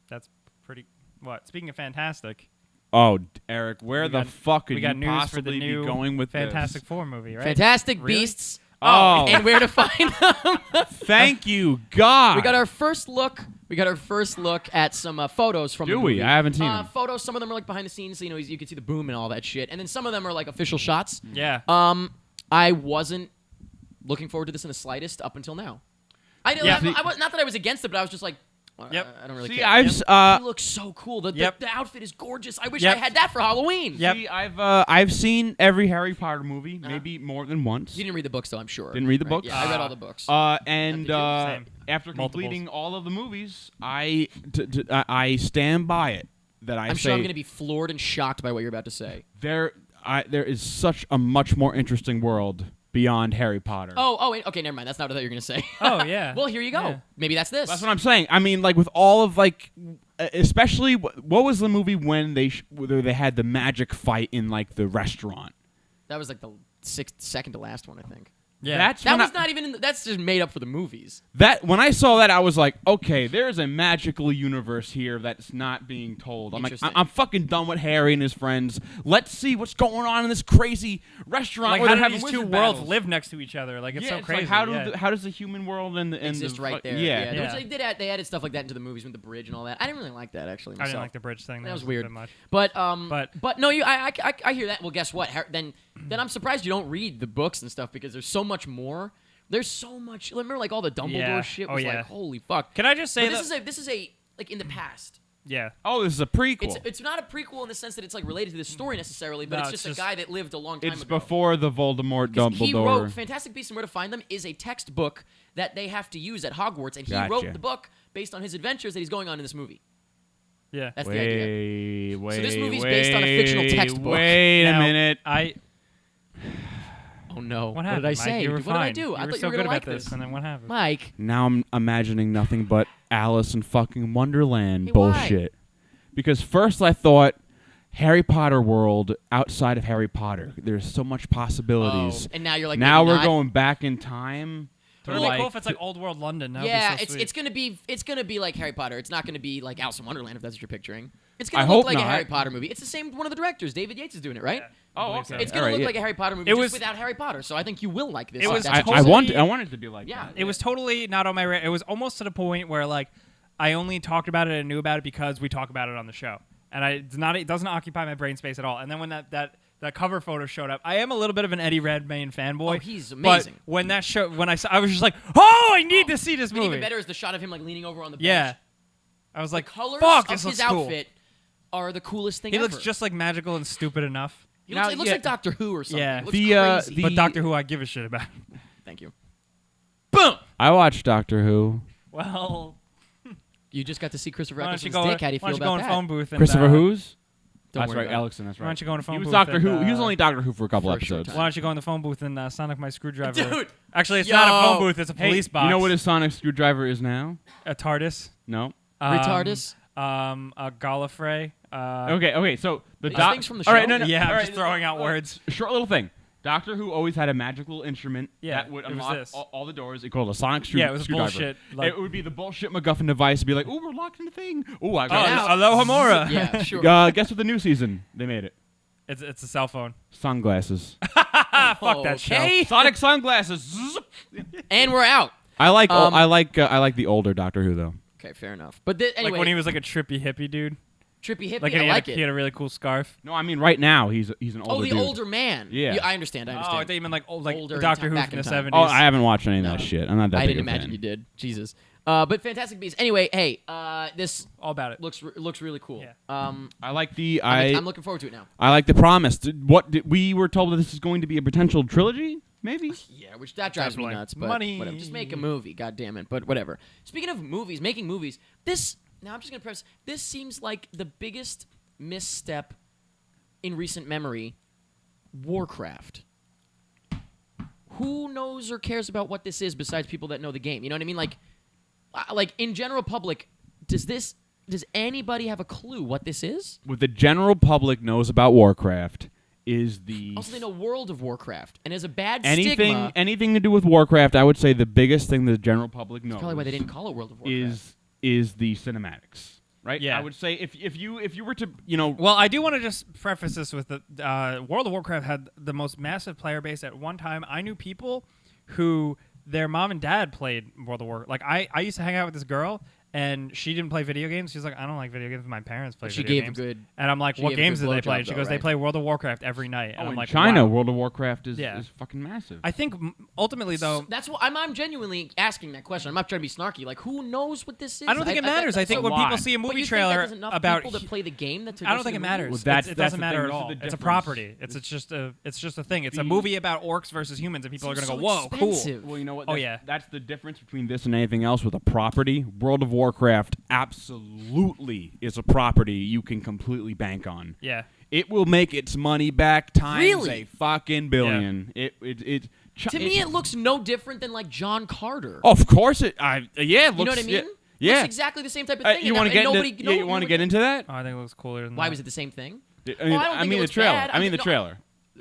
Speaker 2: That's pretty. What? Speaking of fantastic,
Speaker 3: Oh, Eric, where
Speaker 2: We
Speaker 3: the
Speaker 2: got-
Speaker 3: fuck could
Speaker 2: we
Speaker 3: you
Speaker 2: got news for
Speaker 3: possibly
Speaker 2: the new
Speaker 3: be going with
Speaker 2: Fantastic
Speaker 3: this?
Speaker 2: Four movie, right?
Speaker 1: Fantastic
Speaker 2: Really?
Speaker 1: Beasts.
Speaker 3: Oh.
Speaker 1: And where to find them.
Speaker 3: Thank you, God.
Speaker 1: We got our first look at some photos from the
Speaker 3: Do
Speaker 1: movie.
Speaker 3: we? I haven't seen them.
Speaker 1: Photos. Some of them are like behind the scenes, so you can see the boom and all that shit. And then some of them are like official shots.
Speaker 2: Yeah.
Speaker 1: I wasn't looking forward to this in the slightest up until now.
Speaker 2: Yeah.
Speaker 1: I was not that I was against it, but I was just like,
Speaker 2: Yep.
Speaker 1: I don't really
Speaker 3: See,
Speaker 1: care.
Speaker 3: I've
Speaker 1: He looks so cool. The
Speaker 2: Yep.
Speaker 1: outfit is gorgeous. I wish
Speaker 2: Yep.
Speaker 1: I had that for Halloween.
Speaker 2: Yep.
Speaker 3: See, I've seen every Harry Potter movie, maybe more than once.
Speaker 1: You didn't read the books, though, I'm sure.
Speaker 3: Didn't read the
Speaker 1: Right?
Speaker 3: books?
Speaker 1: Yeah, I read all the books.
Speaker 3: And
Speaker 1: Did you?
Speaker 2: Same.
Speaker 3: after
Speaker 2: Multiples.
Speaker 3: completing all of the movies, I stand by it that
Speaker 1: I'm
Speaker 3: say
Speaker 1: sure I'm going to be floored and shocked by what you're about to say.
Speaker 3: there is such a much more interesting world beyond Harry Potter.
Speaker 1: Oh, okay, never mind. That's not what I thought you were going to say.
Speaker 2: Oh yeah.
Speaker 1: Well, here you go.
Speaker 2: Yeah.
Speaker 1: Maybe that's this.
Speaker 3: That's what I'm saying. I mean, like with all of like, especially what was the movie when where they had the magic fight in like the restaurant?
Speaker 1: That was like the second to last one, I think.
Speaker 2: Yeah.
Speaker 3: That's
Speaker 1: That
Speaker 3: when
Speaker 1: was not even. That's just made up for the movies.
Speaker 3: that when I saw that, I was like, okay, there's a magical universe here that's not being told. I'm like,
Speaker 1: Interesting.
Speaker 3: I'm fucking done with Harry and his friends. Let's see what's going on in this crazy restaurant.
Speaker 2: like
Speaker 3: where
Speaker 2: how
Speaker 3: they're
Speaker 2: do
Speaker 3: having
Speaker 2: these two
Speaker 3: wizard
Speaker 2: worlds
Speaker 3: battles.
Speaker 2: live next to each other? Like it's so
Speaker 3: Like,
Speaker 2: crazy.
Speaker 3: how does the human world and
Speaker 1: Exist
Speaker 3: the
Speaker 1: right there.
Speaker 3: Yeah.
Speaker 1: There was,
Speaker 2: Yeah.
Speaker 1: they added stuff like that into the movies with the bridge and all that. I didn't really like that actually.
Speaker 2: I
Speaker 1: Myself.
Speaker 2: didn't like the bridge thing.
Speaker 1: That was
Speaker 2: a
Speaker 1: weird.
Speaker 2: bit much.
Speaker 1: But no, I hear that. Well, guess what? Then I'm surprised you don't read the books and stuff because there's so much more. There's so much. Remember, like all the Dumbledore
Speaker 2: Yeah.
Speaker 1: shit
Speaker 2: Oh,
Speaker 1: was
Speaker 2: yeah.
Speaker 1: like, holy fuck.
Speaker 2: Can I just say
Speaker 1: But
Speaker 2: that?
Speaker 1: this is a like in the past.
Speaker 2: Yeah.
Speaker 3: Oh, this is a prequel.
Speaker 1: It's not a prequel in the sense that it's like related to the story necessarily, but
Speaker 2: No,
Speaker 1: it's
Speaker 2: it's
Speaker 1: just
Speaker 2: just-
Speaker 1: a guy that lived a long time
Speaker 3: It's
Speaker 1: ago.
Speaker 3: before the Voldemort
Speaker 1: 'Cause
Speaker 3: Dumbledore.
Speaker 1: He wrote Fantastic Beasts and Where to Find Them is a textbook that they have to use at Hogwarts, and he
Speaker 3: Gotcha.
Speaker 1: wrote the book based on his adventures that he's going on in this movie.
Speaker 2: Yeah.
Speaker 1: That's the idea.
Speaker 3: Wait,
Speaker 1: this movie's based on a fictional textbook.
Speaker 3: Wait a
Speaker 2: Now,
Speaker 3: minute.
Speaker 1: Oh no!
Speaker 2: What
Speaker 1: What
Speaker 2: happened?
Speaker 1: did I
Speaker 2: Mike?
Speaker 1: say?
Speaker 2: You were
Speaker 1: What
Speaker 2: fine.
Speaker 1: did I do?
Speaker 2: You
Speaker 1: I
Speaker 2: were
Speaker 1: thought
Speaker 2: so
Speaker 1: you were
Speaker 2: good
Speaker 1: gonna
Speaker 2: about
Speaker 1: like
Speaker 2: this, and then what happened?
Speaker 1: Mike.
Speaker 3: Now I'm imagining nothing but Alice in fucking Wonderland
Speaker 1: Hey, why?
Speaker 3: bullshit. Because first I thought Harry Potter world outside of Harry Potter. There's so much possibilities.
Speaker 1: And now you're like,
Speaker 3: now
Speaker 1: maybe
Speaker 3: we're
Speaker 1: not.
Speaker 3: going back in time.
Speaker 2: It would be
Speaker 3: like-
Speaker 2: cool if it's like old world London. That would
Speaker 1: Yeah,
Speaker 2: be so sweet.
Speaker 1: it's gonna be like Harry Potter. It's not gonna be like Alice in Wonderland if that's what you're picturing. It's gonna
Speaker 3: I
Speaker 1: look
Speaker 3: hope
Speaker 1: like
Speaker 3: not.
Speaker 1: a Harry Potter movie. It's the same one of the directors. David Yates is doing it, right?
Speaker 2: Yeah,
Speaker 3: Oh,
Speaker 2: I believe
Speaker 3: okay.
Speaker 2: so.
Speaker 1: It's gonna
Speaker 3: Alright,
Speaker 1: look
Speaker 3: yeah.
Speaker 1: like a Harry Potter movie
Speaker 2: It
Speaker 1: just
Speaker 2: was-
Speaker 1: without Harry Potter. So I think you will like this.
Speaker 2: It was
Speaker 1: That's
Speaker 3: I
Speaker 2: totally-
Speaker 3: want it to be like
Speaker 1: Yeah.
Speaker 3: that.
Speaker 2: It was totally not on my radar. It was almost to the point where like I only talked about it and knew about it because we talk about it on the show, and it doesn't occupy my brain space at all. And then when that cover photo showed up, I am a little bit of an Eddie Redmayne fanboy.
Speaker 1: Oh, he's amazing.
Speaker 2: But when that show, when I saw, I was just like, oh, I need to see this
Speaker 1: I mean,
Speaker 2: movie.
Speaker 1: even better is the shot of him like leaning over on the bench.
Speaker 2: Yeah, I was like,
Speaker 1: The colors
Speaker 2: fuck,
Speaker 1: of
Speaker 2: this
Speaker 1: his
Speaker 2: looks cool.
Speaker 1: outfit are the coolest thing
Speaker 2: He
Speaker 1: ever.
Speaker 2: looks just like magical and stupid enough.
Speaker 1: He
Speaker 3: Now,
Speaker 1: looks, it looks
Speaker 3: yeah.
Speaker 1: like Doctor Who or something.
Speaker 2: Yeah.
Speaker 1: It looks crazy.
Speaker 2: But Doctor Who, I give a shit about.
Speaker 1: Thank you.
Speaker 2: Boom.
Speaker 3: I watched Doctor Who.
Speaker 2: Well,
Speaker 1: You just got to see Christopher
Speaker 2: why don't you
Speaker 1: Eccleston's
Speaker 2: go?
Speaker 1: dick. How do you
Speaker 2: Why
Speaker 1: feel
Speaker 2: don't you go
Speaker 1: about
Speaker 2: in
Speaker 1: that?
Speaker 2: phone booth and
Speaker 3: Christopher Who's?
Speaker 1: Don't
Speaker 3: That's
Speaker 1: worry
Speaker 3: right,
Speaker 1: about it.
Speaker 3: Alexson. That's right.
Speaker 2: Why don't you go in a phone
Speaker 3: He was
Speaker 2: booth
Speaker 3: Doctor
Speaker 2: and,
Speaker 3: Who. He was
Speaker 2: uh,
Speaker 3: only Doctor Who for a couple
Speaker 1: for a short
Speaker 3: episodes.
Speaker 1: time.
Speaker 2: Why don't you go in the phone booth and Sonic my screwdriver?
Speaker 1: Dude.
Speaker 2: Actually, it's not a phone
Speaker 1: Yo.
Speaker 2: booth. It's a police box.
Speaker 3: You know what his sonic screwdriver is now?
Speaker 2: A TARDIS.
Speaker 3: No.
Speaker 1: Retardus?
Speaker 2: A Gallifrey.
Speaker 3: Okay. So the
Speaker 1: These
Speaker 3: doc.
Speaker 1: things from the
Speaker 3: All right,
Speaker 1: show?
Speaker 3: no, no.
Speaker 2: Yeah,
Speaker 3: all
Speaker 2: I'm
Speaker 3: right,
Speaker 2: just throwing out words.
Speaker 3: Short little thing. Doctor Who always had a magical instrument
Speaker 2: Yeah,
Speaker 3: that would
Speaker 2: it was
Speaker 3: unlock
Speaker 2: this.
Speaker 3: all the doors. It called a sonic
Speaker 2: Yeah, it was
Speaker 3: screwdriver.
Speaker 2: bullshit, like-
Speaker 3: it would be the bullshit MacGuffin device to be like, "Oh, we're locking the thing. Oh, I
Speaker 2: Oh,
Speaker 3: got
Speaker 1: now-
Speaker 2: Aloha Mora.
Speaker 1: Yeah, sure.
Speaker 3: Guess what the new season they made it?
Speaker 2: It's a cell phone.
Speaker 3: Sunglasses.
Speaker 2: Fuck that show.
Speaker 1: Okay.
Speaker 3: Sonic sunglasses. Zzz.
Speaker 1: And we're out.
Speaker 3: I like
Speaker 1: Um,
Speaker 3: I like the older Doctor Who though.
Speaker 1: Okay, fair enough. But anyway,
Speaker 2: Like when he was like a trippy hippie dude.
Speaker 1: trippy hippie,
Speaker 2: Like
Speaker 1: I
Speaker 2: he,
Speaker 1: like
Speaker 2: had,
Speaker 1: it.
Speaker 2: he had a really cool scarf.
Speaker 3: No, I mean right now he's an older
Speaker 1: Oh, the
Speaker 3: dude.
Speaker 1: older man.
Speaker 3: Yeah.
Speaker 1: I understand. I
Speaker 2: Oh, I
Speaker 1: understand.
Speaker 2: thought you meant like old, like
Speaker 1: Older
Speaker 2: Doctor Who
Speaker 1: back
Speaker 2: from
Speaker 1: in
Speaker 2: the
Speaker 1: time.
Speaker 2: 70s.
Speaker 3: Oh, I haven't watched any of that
Speaker 1: No.
Speaker 3: shit. I'm not that
Speaker 1: I
Speaker 3: big
Speaker 1: didn't
Speaker 3: a
Speaker 1: imagine
Speaker 3: fan.
Speaker 1: you did. Jesus. But Fantastic Beasts. Anyway, hey, this
Speaker 2: all about it.
Speaker 1: looks really cool.
Speaker 2: Yeah.
Speaker 3: I like the
Speaker 1: I'm looking forward to it now.
Speaker 3: I like the promise. We were told that this is going to be a potential trilogy, maybe.
Speaker 1: Yeah, which that drives me
Speaker 2: Definitely.
Speaker 1: nuts. But
Speaker 2: Money.
Speaker 1: whatever. Just make a movie. God damn it. But whatever. Speaking of movies, making movies. Now I'm just gonna preface. This seems like the biggest misstep in recent memory. Warcraft. Who knows or cares about what this is besides people that know the game? You know what I mean? Like in general public, does anybody have a clue what this is?
Speaker 3: What the general public knows about Warcraft is the
Speaker 1: Also, they know World of Warcraft, and as a bad
Speaker 3: anything
Speaker 1: stigma,
Speaker 3: anything to do with Warcraft. I would say the biggest thing the general public knows
Speaker 1: probably why they didn't call it World of Warcraft.
Speaker 3: is the cinematics, right?
Speaker 2: Yeah.
Speaker 3: I would say if you were to
Speaker 2: Well, I do want to just preface this with the World of Warcraft had the most massive player base at one time. I knew people who their mom and dad played World of Warcraft. Like I used to hang out with this girl, and she didn't play video games. She's like, I don't like video games. My parents play
Speaker 1: But she
Speaker 2: video
Speaker 1: gave a
Speaker 2: games.
Speaker 1: good.
Speaker 2: And I'm like,
Speaker 1: she
Speaker 2: what
Speaker 1: gave a
Speaker 2: games
Speaker 1: good
Speaker 2: do they
Speaker 1: blowjob
Speaker 2: play? And she
Speaker 1: though,
Speaker 2: goes, they
Speaker 1: right?
Speaker 2: play World of Warcraft every night. And
Speaker 3: Oh,
Speaker 2: I'm
Speaker 3: in
Speaker 2: like,
Speaker 3: China,
Speaker 2: wow.
Speaker 3: World of Warcraft is
Speaker 2: Yeah.
Speaker 3: fucking massive.
Speaker 2: I think ultimately though,
Speaker 1: That's what I'm genuinely asking that question. I'm not trying to be snarky. Like, who knows what this is?
Speaker 2: I don't think it matters. I think
Speaker 3: a
Speaker 2: when
Speaker 3: lot.
Speaker 2: people see a
Speaker 1: But
Speaker 2: movie
Speaker 1: you think
Speaker 2: trailer
Speaker 1: that there's enough
Speaker 2: about,
Speaker 1: people to play the game that
Speaker 2: I don't think it matters.
Speaker 3: Well, that's
Speaker 2: it
Speaker 3: the
Speaker 2: doesn't matter
Speaker 3: thing.
Speaker 2: at
Speaker 3: This is
Speaker 2: all.
Speaker 3: the
Speaker 2: It's a
Speaker 3: difference.
Speaker 2: property. It's just a thing. It's a
Speaker 3: The-
Speaker 2: movie about orcs versus humans, and people are gonna go, whoa,
Speaker 1: expensive.
Speaker 3: Well, you know what?
Speaker 2: Oh,
Speaker 3: That's-
Speaker 2: yeah.
Speaker 3: That's the difference between this and anything else with a property. World of Warcraft absolutely is a property you can completely bank on.
Speaker 2: Yeah.
Speaker 3: It will make its money back times
Speaker 1: Really?
Speaker 3: a fucking billion.
Speaker 1: To me, it looks no different than like John Carter.
Speaker 3: Of course it. It looks.
Speaker 1: you know what I mean?
Speaker 3: Yeah.
Speaker 1: Looks exactly the same type of thing.
Speaker 3: You
Speaker 1: want to
Speaker 3: get
Speaker 1: nobody,
Speaker 3: into?
Speaker 1: no,
Speaker 3: You want to get into that?
Speaker 2: Oh, I think it looks cooler than
Speaker 1: Why
Speaker 2: that.
Speaker 1: was it the same thing?
Speaker 3: I mean,
Speaker 1: I don't think it
Speaker 3: the
Speaker 1: looks
Speaker 3: trailer.
Speaker 1: bad.
Speaker 3: I mean the
Speaker 1: no.
Speaker 3: trailer.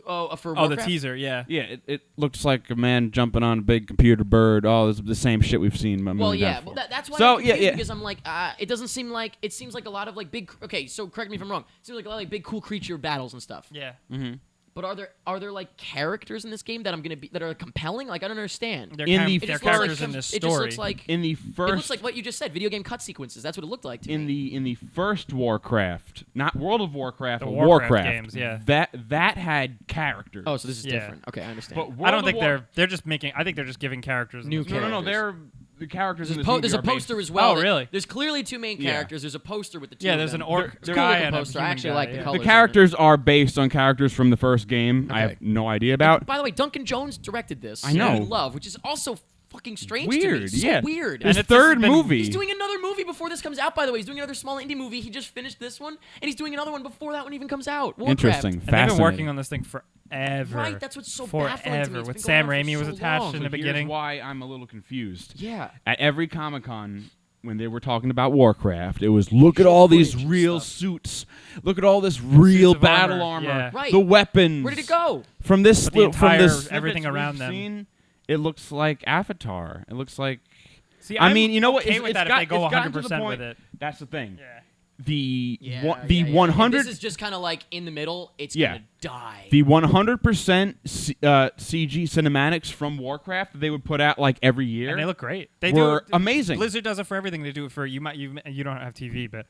Speaker 1: Oh, for
Speaker 2: Oh, the
Speaker 1: Warcraft?
Speaker 2: teaser, yeah.
Speaker 3: Yeah, it looks like a man jumping on a big computer bird. Oh, this is the same shit we've seen. A
Speaker 1: Well,
Speaker 3: million
Speaker 1: yeah,
Speaker 3: times
Speaker 1: well,
Speaker 3: before.
Speaker 1: that's why
Speaker 3: So,
Speaker 1: I'm confused
Speaker 3: yeah.
Speaker 1: because I'm like, it doesn't seem like it seems like a lot of like big. Okay, so correct me if I'm wrong. It seems like a lot of like big cool creature battles and stuff.
Speaker 2: Yeah.
Speaker 3: Mm-hmm.
Speaker 1: But are there like characters in this game that I'm gonna be that are compelling? Like I don't understand.
Speaker 2: They're,
Speaker 3: In the
Speaker 2: they're
Speaker 1: just looks like
Speaker 2: characters in this
Speaker 1: It just
Speaker 2: story.
Speaker 1: looks like
Speaker 3: In the
Speaker 1: it
Speaker 3: first,
Speaker 1: looks like what you just said. Video game cut sequences. That's what it looked like to me.
Speaker 3: in the first Warcraft, not World of Warcraft,
Speaker 2: The
Speaker 3: but
Speaker 2: Warcraft
Speaker 3: Warcraft
Speaker 2: games, yeah.
Speaker 3: that had characters.
Speaker 1: Oh, so this is
Speaker 2: Yeah.
Speaker 1: different. Okay, I understand.
Speaker 3: but World
Speaker 2: I don't
Speaker 3: of
Speaker 2: think
Speaker 3: War-
Speaker 2: they're just making. I think they're just giving characters
Speaker 1: New
Speaker 2: in this
Speaker 3: No,
Speaker 2: movie.
Speaker 3: no,
Speaker 1: characters.
Speaker 3: they're the characters in
Speaker 1: There's,
Speaker 3: this movie
Speaker 1: there's a
Speaker 3: are based-
Speaker 1: poster as well.
Speaker 2: Oh, really?
Speaker 1: There's clearly two main
Speaker 3: Yeah.
Speaker 1: characters. There's a poster with the two.
Speaker 2: Yeah,
Speaker 1: of
Speaker 2: there's
Speaker 1: them.
Speaker 2: an orc
Speaker 1: It's a cool
Speaker 2: guy
Speaker 1: looking
Speaker 2: and a
Speaker 1: poster. I
Speaker 2: human
Speaker 1: actually
Speaker 2: guy,
Speaker 1: like the
Speaker 2: yeah.
Speaker 1: colors.
Speaker 3: The
Speaker 1: on it.
Speaker 3: characters are based on characters from the first game. I
Speaker 1: Okay.
Speaker 3: have no idea about.
Speaker 1: By the way, Duncan Jones directed this.
Speaker 3: I know.
Speaker 1: I love, which is also fucking strange to me.
Speaker 3: Weird,
Speaker 1: So
Speaker 3: yeah.
Speaker 1: weird.
Speaker 3: His
Speaker 2: And
Speaker 3: third
Speaker 2: it's been-
Speaker 3: movie.
Speaker 1: He's doing another movie before this comes out, by the way. He's doing another small indie movie. He just finished this one, and he's doing another one before that one even comes out. Warcraft.
Speaker 3: Interesting,
Speaker 2: And they've been
Speaker 3: fascinating.
Speaker 2: working on this thing forever.
Speaker 1: Right, that's what's so
Speaker 2: forever.
Speaker 1: baffling to me. It's
Speaker 2: With
Speaker 1: been
Speaker 2: Sam
Speaker 1: going on for
Speaker 2: Raimi was
Speaker 1: so
Speaker 2: attached
Speaker 1: long.
Speaker 2: in
Speaker 3: So
Speaker 2: the
Speaker 3: here's
Speaker 2: beginning.
Speaker 3: why I'm a little confused.
Speaker 1: Yeah.
Speaker 3: At every Comic-Con, when they were talking about Warcraft, it was look at all these
Speaker 1: footage and
Speaker 3: real
Speaker 1: stuff.
Speaker 3: suits. Look at all this real
Speaker 2: of
Speaker 3: battle
Speaker 2: armor,
Speaker 3: armor.
Speaker 2: yeah.
Speaker 1: Right.
Speaker 3: The weapons.
Speaker 1: Where did it go?
Speaker 3: From this,
Speaker 2: But the
Speaker 3: from
Speaker 2: entire-
Speaker 3: this
Speaker 2: everything
Speaker 3: snippets
Speaker 2: around
Speaker 3: we've
Speaker 2: them.
Speaker 3: seen, it looks like Avatar. It looks like.
Speaker 2: See,
Speaker 3: I
Speaker 2: I'm
Speaker 3: mean, you know what?
Speaker 2: okay
Speaker 3: It's-
Speaker 2: with
Speaker 3: it's
Speaker 2: that
Speaker 3: got-
Speaker 2: if they go
Speaker 3: it's gotten to the
Speaker 2: 100%
Speaker 3: point-
Speaker 2: with it.
Speaker 3: That's the thing.
Speaker 2: Yeah.
Speaker 3: The
Speaker 1: Yeah,
Speaker 3: one-
Speaker 1: yeah,
Speaker 3: the
Speaker 1: yeah.
Speaker 3: 100
Speaker 1: If this is just kind of like in the middle. It's
Speaker 3: Yeah.
Speaker 1: gonna die.
Speaker 3: the 100% CG cinematics from Warcraft that they would put out like every year.
Speaker 2: And they look great. They
Speaker 3: were
Speaker 2: do,
Speaker 3: amazing.
Speaker 2: Blizzard does it for everything. They do it for you don't have TV, but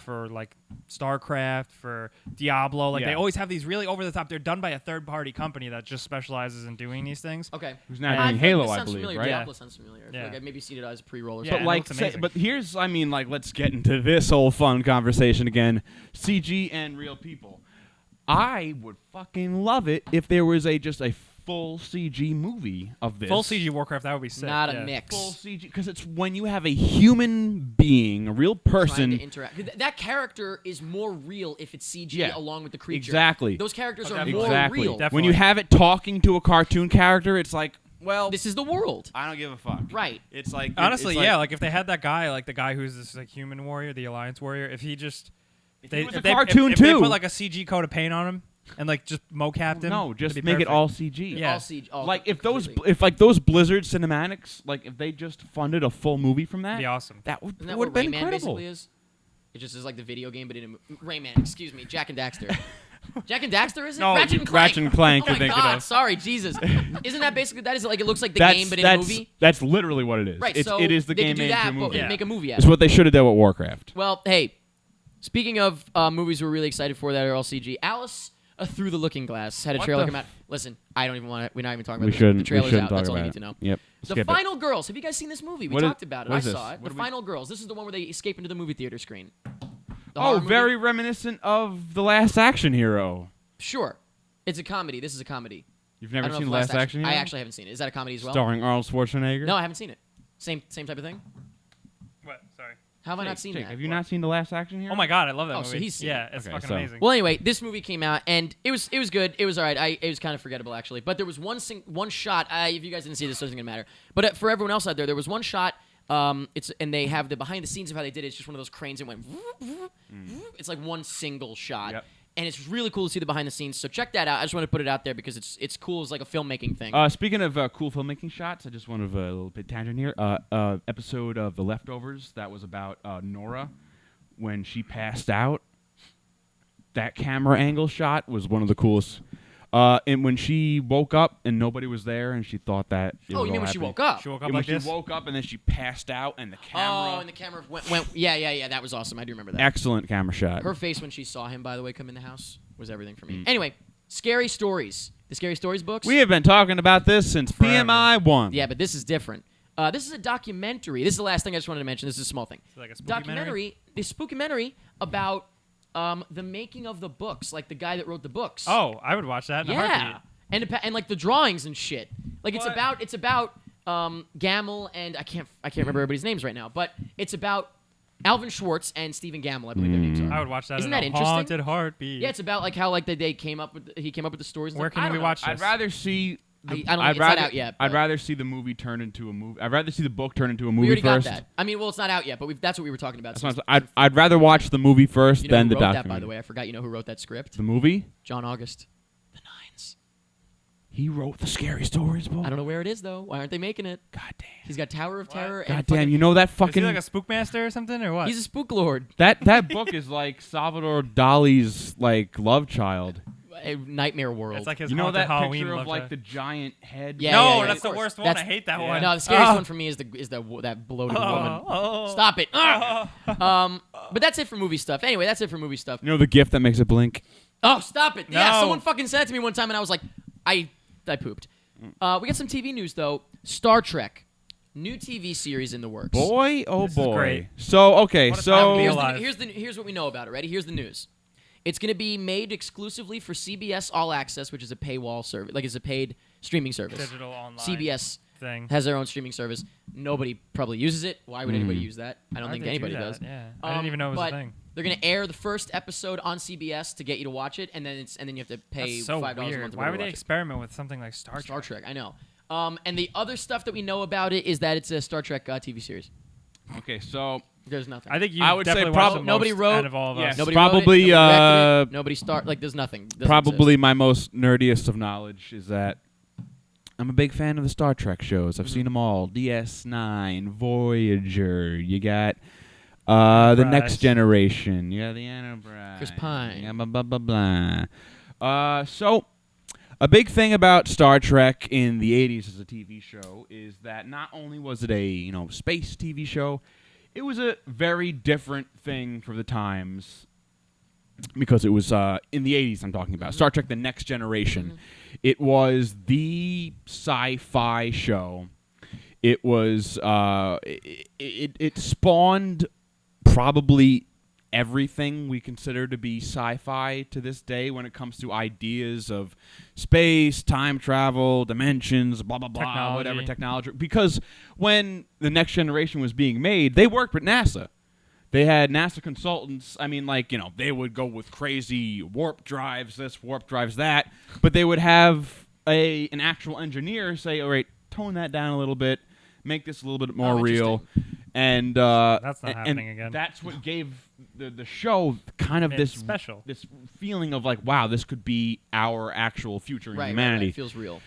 Speaker 2: for like StarCraft, for Diablo, like they
Speaker 3: Yeah.
Speaker 2: always have these really over the top. They're done by a third party company that just specializes in doing these things.
Speaker 1: Okay.
Speaker 3: Who's now
Speaker 2: Yeah.
Speaker 3: doing
Speaker 1: I feel
Speaker 3: Halo,
Speaker 1: this
Speaker 3: I
Speaker 1: sounds
Speaker 3: believe,
Speaker 1: familiar.
Speaker 3: right?
Speaker 1: Diablo sounds familiar. I feel
Speaker 2: Yeah.
Speaker 1: like I've maybe seen it as pre-roll or
Speaker 2: Yeah,
Speaker 3: But
Speaker 1: something.
Speaker 2: it
Speaker 3: like,
Speaker 2: looks amazing.
Speaker 3: but here's, I mean, like, let's get into this whole fun conversation again. CG and real people. I would fucking love it if there was just a full CG movie of this.
Speaker 2: Full CG Warcraft, that would be sick.
Speaker 1: Not a
Speaker 2: yeah.
Speaker 1: mix.
Speaker 3: Full CG, because it's when you have a human being, a real
Speaker 1: Trying
Speaker 3: person.
Speaker 1: to interact. That character is more real if it's CG
Speaker 3: Yeah.
Speaker 1: along with the creature.
Speaker 3: Exactly.
Speaker 1: Those characters
Speaker 2: Oh,
Speaker 1: are
Speaker 2: definitely.
Speaker 1: more
Speaker 3: Exactly.
Speaker 1: real.
Speaker 2: Definitely.
Speaker 3: When you have it talking to a cartoon character, it's like, well,
Speaker 1: This is the world.
Speaker 3: I don't give a fuck.
Speaker 1: Right.
Speaker 3: It's like
Speaker 2: Honestly,
Speaker 3: it's
Speaker 2: yeah. Like if they had that guy, like the guy who's this like human warrior, the Alliance warrior, if he just
Speaker 3: he was a
Speaker 2: they,
Speaker 3: cartoon
Speaker 2: if they
Speaker 3: too.
Speaker 2: put like a CG coat of paint on him and like just mocapped him.
Speaker 3: No, just
Speaker 2: it'd
Speaker 3: make
Speaker 2: be
Speaker 3: it all
Speaker 2: perfect.
Speaker 3: CG.
Speaker 2: Yeah.
Speaker 1: All CG. All
Speaker 3: Like if
Speaker 1: completely.
Speaker 3: like those Blizzard cinematics, like if they just funded a full movie from that,
Speaker 2: It'd be awesome.
Speaker 3: that would
Speaker 1: Isn't that
Speaker 3: would
Speaker 1: what
Speaker 3: have been
Speaker 1: Rayman
Speaker 3: incredible.
Speaker 1: basically is? It just is like the video game, but in a Rayman. Excuse me, Jack and Daxter. Jack and Daxter is it?
Speaker 3: No,
Speaker 1: Ratchet and Clank.
Speaker 3: Ratchet and Clank
Speaker 1: Oh
Speaker 3: you're
Speaker 1: my
Speaker 3: thinking
Speaker 1: God!
Speaker 3: of.
Speaker 1: Sorry, Jesus. Isn't that basically that? Is like it looks like the
Speaker 3: That's
Speaker 1: game, but in a movie.
Speaker 3: that's literally what it is.
Speaker 1: Right.
Speaker 3: It's,
Speaker 1: So
Speaker 3: it is the
Speaker 1: they
Speaker 3: game
Speaker 1: could do
Speaker 3: made
Speaker 1: that,
Speaker 3: into a movie.
Speaker 1: but make a movie out
Speaker 3: It's
Speaker 1: of it.
Speaker 3: what they should have done with Warcraft.
Speaker 1: Well, hey, speaking of movies we're really excited for that are all CG, Alice Through the Looking Glass had a
Speaker 2: What
Speaker 1: trailer
Speaker 2: the
Speaker 1: come out. Listen, I don't even want to. We're not even talking about
Speaker 3: We
Speaker 1: this.
Speaker 3: shouldn't.
Speaker 1: The trailer's
Speaker 3: we shouldn't
Speaker 1: out.
Speaker 3: talk
Speaker 1: That's all
Speaker 3: about
Speaker 1: you
Speaker 3: it.
Speaker 1: need to know.
Speaker 3: Yep.
Speaker 1: The
Speaker 3: Skip it.
Speaker 1: Final Girls. Have you guys seen this movie? We
Speaker 3: What is-
Speaker 1: talked about it.
Speaker 3: what
Speaker 1: I
Speaker 3: is this?
Speaker 1: saw it.
Speaker 3: What
Speaker 1: The
Speaker 3: are we-
Speaker 1: Final Girls. This is the one where they escape into the movie theater screen. The
Speaker 3: Oh,
Speaker 1: horror movie.
Speaker 3: very reminiscent of The Last Action Hero.
Speaker 1: Sure. It's a comedy. This is a comedy.
Speaker 3: You've
Speaker 1: I
Speaker 3: never
Speaker 1: don't know
Speaker 3: seen
Speaker 1: if
Speaker 3: Last Action Hero?
Speaker 1: I actually haven't seen it. Is that a comedy as well?
Speaker 3: Starring Arnold Schwarzenegger.
Speaker 1: No, I haven't seen it. Same type of thing.
Speaker 2: What? Sorry.
Speaker 1: How have I not
Speaker 3: Jake,
Speaker 1: seen
Speaker 3: Jake,
Speaker 1: that?
Speaker 3: have you not seen The Last Action Hero?
Speaker 2: Oh my God, I love that
Speaker 1: Oh,
Speaker 2: movie.
Speaker 1: so he's seen
Speaker 2: yeah,
Speaker 1: it.
Speaker 2: it's
Speaker 3: Okay,
Speaker 2: fucking
Speaker 3: so-
Speaker 2: amazing.
Speaker 1: Well, anyway, this movie came out and it was good. It was all right. It was kind of forgettable actually. But there was one shot. If you guys didn't see this, it doesn't gonna matter. But for everyone else out there was one shot. And they have the behind the scenes of how they did it. It's just one of those cranes that went. It's like one single shot.
Speaker 3: Yep.
Speaker 1: And it's really cool to see the behind the scenes. So check that out. I just want to put it out there because it's cool as like a filmmaking thing.
Speaker 3: Speaking of cool filmmaking shots, I just want to a little bit tangent here. Episode of The Leftovers that was about Nora when she passed out. That camera angle shot was one of the coolest. And when she woke up and nobody was there, and she thought that.
Speaker 1: Oh, you mean when she woke up?
Speaker 2: She woke up
Speaker 3: When
Speaker 2: like
Speaker 3: she
Speaker 2: this.
Speaker 3: woke up and then she passed out, and the camera.
Speaker 1: Oh, and the camera went. Yeah. That was awesome. I do remember that.
Speaker 3: Excellent camera shot.
Speaker 1: Her face when she saw him, by the way, come in the house was everything for me. Anyway, Scary Stories. The Scary Stories books.
Speaker 3: We have been talking about this since
Speaker 2: Forever.
Speaker 3: PMI 1.
Speaker 1: Yeah, but this is different. This is a documentary. This is the last thing I just wanted to mention. This is a small thing.
Speaker 2: Like a
Speaker 1: Documentary. The spookumentary about the making of the books, like the guy that wrote the books.
Speaker 2: Oh, I would watch that in a heartbeat.
Speaker 1: and like the drawings and shit. Like
Speaker 2: What?
Speaker 1: it's about Gamble and I can't remember everybody's names right now, but it's about Alvin Schwartz and Stephen Gamble, I believe their names are.
Speaker 2: I would watch that
Speaker 1: Isn't
Speaker 2: in
Speaker 1: that
Speaker 2: a
Speaker 1: interesting?
Speaker 2: haunted heartbeat.
Speaker 1: Yeah, it's about like how like he came up with the stories.
Speaker 2: Where
Speaker 1: Like,
Speaker 2: can
Speaker 1: I
Speaker 2: we
Speaker 1: don't know.
Speaker 2: watch this?
Speaker 3: I'd rather see.
Speaker 1: I don't think it's not out yet,
Speaker 3: I'd
Speaker 1: but-
Speaker 3: rather see the movie turn into a movie. I'd rather see the book turn into a
Speaker 1: We
Speaker 3: movie
Speaker 1: already
Speaker 3: first.
Speaker 1: got that. I mean, well, it's not out yet, but that's what we were talking about.
Speaker 3: That's what I'd rather watch the movie first
Speaker 1: You know
Speaker 3: than
Speaker 1: who
Speaker 3: the
Speaker 1: wrote
Speaker 3: documentary.
Speaker 1: that, by the way? I forgot. You know who wrote that script?
Speaker 3: The movie?
Speaker 1: John August. The Nines.
Speaker 3: He wrote the Scary Stories book.
Speaker 1: I don't know where it is though. Why aren't they making it?
Speaker 3: God damn.
Speaker 1: He's got Tower of Terror.
Speaker 3: God
Speaker 1: and
Speaker 3: damn.
Speaker 1: fucking-
Speaker 3: You know that
Speaker 2: Is
Speaker 3: fucking
Speaker 2: he like a spookmaster or something, or what?
Speaker 1: He's a spook lord.
Speaker 3: that book is like Salvador Dali's like love child.
Speaker 1: A Nightmare World.
Speaker 2: It's like his
Speaker 3: You know
Speaker 2: haunted
Speaker 3: that
Speaker 2: Halloween
Speaker 3: picture of
Speaker 2: love
Speaker 3: like
Speaker 2: child.
Speaker 3: the giant head?
Speaker 1: Yeah,
Speaker 2: No,
Speaker 1: yeah,
Speaker 2: that's
Speaker 1: of
Speaker 2: the
Speaker 1: course.
Speaker 2: worst one.
Speaker 1: That's-
Speaker 2: I hate that
Speaker 3: yeah.
Speaker 2: one.
Speaker 1: No, the scariest
Speaker 2: Oh.
Speaker 1: one for me is that bloated
Speaker 2: Oh,
Speaker 1: woman.
Speaker 2: oh.
Speaker 1: Stop it. But that's it for movie stuff. Anyway, that's it for movie stuff.
Speaker 3: You know the gift that makes it blink?
Speaker 1: Oh, stop it. Yeah,
Speaker 2: No.
Speaker 1: someone fucking said it to me one time, and I was like, I pooped. We got some TV news, though. Star Trek. New TV series in the works.
Speaker 3: Boy, oh
Speaker 2: This is
Speaker 3: boy.
Speaker 2: great.
Speaker 3: So okay,
Speaker 2: What a time to
Speaker 3: so
Speaker 2: be
Speaker 1: Here's,
Speaker 2: alive.
Speaker 1: here's what we know about it. Ready? Here's the news. It's going to be made exclusively for CBS All Access, which is a paywall service, like it's a paid streaming service.
Speaker 2: Digital online
Speaker 1: CBS
Speaker 2: thing.
Speaker 1: has their own streaming service. Nobody probably uses it. Why would anybody use that? I don't
Speaker 2: Why'd
Speaker 1: think
Speaker 2: they do
Speaker 1: anybody
Speaker 2: that?
Speaker 1: does.
Speaker 2: Yeah, I didn't even know it was
Speaker 1: but
Speaker 2: a thing.
Speaker 1: They're going to air the first episode on CBS to get you to watch it, and then you have to pay
Speaker 2: That's so
Speaker 1: $5 a
Speaker 2: weird.
Speaker 1: month. to
Speaker 2: Why would they
Speaker 1: watch it.
Speaker 2: experiment with something like Star Trek?
Speaker 1: Star Trek? I know. And the other stuff that we know about it is that it's a Star Trek TV series.
Speaker 3: okay, so
Speaker 1: There's nothing.
Speaker 2: I think you
Speaker 3: I would say
Speaker 2: definitely
Speaker 3: prob-
Speaker 2: watched the
Speaker 1: Nobody
Speaker 2: most
Speaker 1: wrote-
Speaker 2: out of all of
Speaker 3: Yeah,
Speaker 2: us.
Speaker 1: Nobody
Speaker 3: probably,
Speaker 1: wrote it, nobody directed it, nobody like. There's nothing. Doesn't
Speaker 3: probably
Speaker 1: exist.
Speaker 3: my most nerdiest of knowledge is that I'm a big fan of the Star Trek shows. I've seen them all. DS9, Voyager. You got the
Speaker 2: Enterprise.
Speaker 3: Next Generation. You got the Enterprise.
Speaker 1: Chris Pine.
Speaker 3: Yeah, blah blah blah blah. So a big thing about Star Trek in the 80s as a TV show is that not only was it a space TV show, it was a very different thing for the times because it was in the 80s I'm talking about. Star Trek The Next Generation. It was the sci-fi show. It was it spawned probably everything we consider to be sci-fi to this day when it comes to ideas of space, time travel, dimensions, blah blah blah,
Speaker 2: Technology.
Speaker 3: whatever technology. Because when The Next Generation was being made, they worked with NASA. They had NASA consultants. I mean, they would go with crazy warp drives, this, warp drives that, but they would have an actual engineer say, "All right, tone that down a little bit, make this a little bit more real." And
Speaker 2: That's not
Speaker 3: and
Speaker 2: happening again.
Speaker 3: That's what gave the show kind of
Speaker 2: It's
Speaker 3: this
Speaker 2: special.
Speaker 3: this feeling of like, wow, this could be our actual future in
Speaker 1: Right,
Speaker 3: humanity.
Speaker 1: Right. It feels real.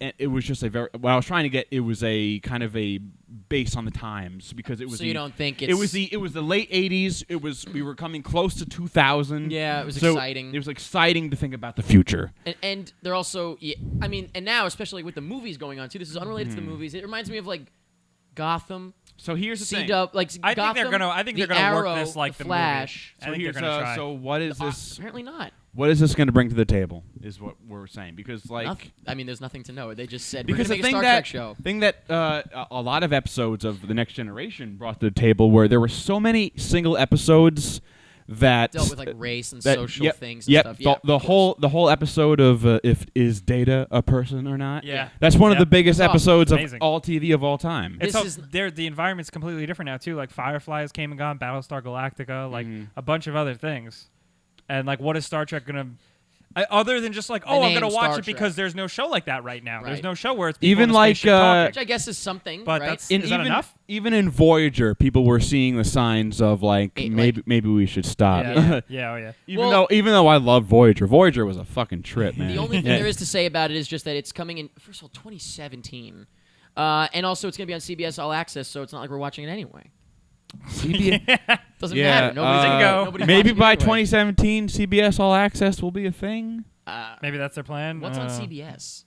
Speaker 3: And it was just a very. What I was trying to get, it was a kind of a base on the times because it was.
Speaker 1: So you don't think
Speaker 3: it was the late '80s. We were coming close to 2000.
Speaker 1: Yeah, it was
Speaker 3: so
Speaker 1: exciting.
Speaker 3: It was exciting to think about the future.
Speaker 1: And they're also, I mean, and now especially with the movies going on too. This is unrelated to the movies. It reminds me of like Gotham,
Speaker 3: So here's the thing.
Speaker 1: C-Dub, like
Speaker 2: I
Speaker 1: Gotham.
Speaker 2: think they're
Speaker 1: the
Speaker 2: gonna work
Speaker 1: Arrow,
Speaker 2: this like
Speaker 1: the
Speaker 2: the
Speaker 1: Flash.
Speaker 2: movie. I
Speaker 3: So
Speaker 2: think
Speaker 3: here's
Speaker 2: they're gonna try.
Speaker 3: so what is this?
Speaker 1: Apparently not.
Speaker 3: What is this going to bring to the table? Is what we're saying because like.
Speaker 1: Nothing. I mean, there's nothing to know. They just said
Speaker 3: Because
Speaker 1: we're
Speaker 3: the
Speaker 1: gonna make a
Speaker 3: thing
Speaker 1: Star
Speaker 3: that
Speaker 1: Trek show.
Speaker 3: thing that a lot of episodes of The Next Generation brought to the table where there were so many single episodes that
Speaker 1: Dealt with like race and
Speaker 3: that-
Speaker 1: social
Speaker 3: yep,
Speaker 1: things and
Speaker 3: yep,
Speaker 1: stuff.
Speaker 3: the,
Speaker 1: Yeah,
Speaker 3: the
Speaker 1: of
Speaker 3: whole the whole episode of if is Data a person or not?
Speaker 2: Yeah.
Speaker 3: That's one of the
Speaker 2: Yep.
Speaker 3: biggest
Speaker 1: Oh,
Speaker 3: episodes of
Speaker 2: amazing.
Speaker 3: all TV of all time.
Speaker 2: It's
Speaker 1: This
Speaker 2: so,
Speaker 1: is-
Speaker 2: the environment's completely different now too. Like Fireflies came and gone, Battlestar Galactica, like
Speaker 3: Mhm.
Speaker 2: a bunch of other things. And like, what is Star Trek gonna? Other than just like,
Speaker 1: The
Speaker 2: oh, I'm
Speaker 1: name
Speaker 2: gonna watch
Speaker 1: Star
Speaker 2: it because
Speaker 1: Trek.
Speaker 2: there's no show like that right now. There's
Speaker 1: Right.
Speaker 2: no show where it's people
Speaker 3: Even
Speaker 2: in a
Speaker 3: like,
Speaker 2: spaceship talking.
Speaker 1: which I guess is something,
Speaker 2: But
Speaker 1: right?
Speaker 2: that's-
Speaker 3: And
Speaker 2: Is that enough?
Speaker 3: Even in Voyager, people were seeing the signs of like
Speaker 1: Like-
Speaker 3: maybe we should stop.
Speaker 2: Yeah, yeah, oh yeah.
Speaker 3: Even though I love Voyager, Voyager was a fucking trip, man.
Speaker 1: The only thing
Speaker 3: Yeah.
Speaker 1: there is to say about it is just that it's coming in, first of all, 2017. And also it's going to be on CBS All Access, so it's not like we're watching it anyway.
Speaker 3: CBS.
Speaker 1: Doesn't
Speaker 3: Yeah,
Speaker 1: matter. Nobody's
Speaker 2: go.
Speaker 1: nobody's
Speaker 3: maybe
Speaker 1: watching
Speaker 3: by
Speaker 1: anyway.
Speaker 3: 2017, CBS All Access will be a thing.
Speaker 2: Maybe that's their plan.
Speaker 1: What's on CBS?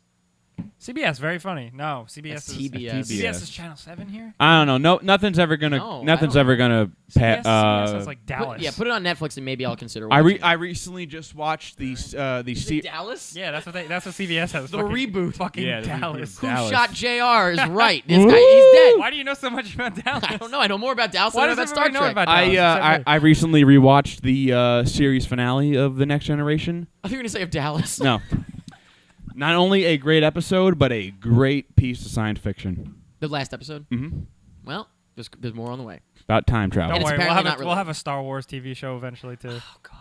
Speaker 2: CBS, very funny. No, CBS
Speaker 1: That's
Speaker 2: is
Speaker 1: TBS.
Speaker 2: CBS is Channel 7 here.
Speaker 3: I don't know. No, nothing's ever gonna.
Speaker 1: No,
Speaker 3: nothing's
Speaker 1: I
Speaker 3: ever gonna.
Speaker 2: CBS has like Dallas.
Speaker 1: Put it on Netflix and maybe I'll consider
Speaker 3: I
Speaker 1: watching.
Speaker 3: I recently just watched the
Speaker 1: Is it Dallas?
Speaker 2: Yeah, that's what CBS has.
Speaker 1: The
Speaker 2: fucking,
Speaker 1: reboot.
Speaker 2: Fucking
Speaker 3: Yeah, the
Speaker 2: Dallas.
Speaker 3: reboot.
Speaker 1: Who
Speaker 3: Dallas.
Speaker 1: shot JR is right. This guy, he's dead.
Speaker 2: Why do you know so much about Dallas?
Speaker 1: I don't know. I know more about Dallas
Speaker 2: Why
Speaker 1: than I know
Speaker 2: does
Speaker 1: about Star
Speaker 2: everybody know
Speaker 1: Trek.
Speaker 2: about Dallas?
Speaker 3: I recently rewatched the series finale of The Next Generation.
Speaker 1: I think you're gonna say of Dallas.
Speaker 3: No. Not only a great episode, but a great piece of science fiction.
Speaker 1: The last episode.
Speaker 3: Mm-hmm.
Speaker 1: Well, there's more on the way.
Speaker 3: About time travel.
Speaker 2: Don't
Speaker 1: it's
Speaker 2: worry,
Speaker 1: apparently not
Speaker 2: we'll
Speaker 1: related.
Speaker 2: have a Star Wars TV show eventually too.
Speaker 1: Oh God.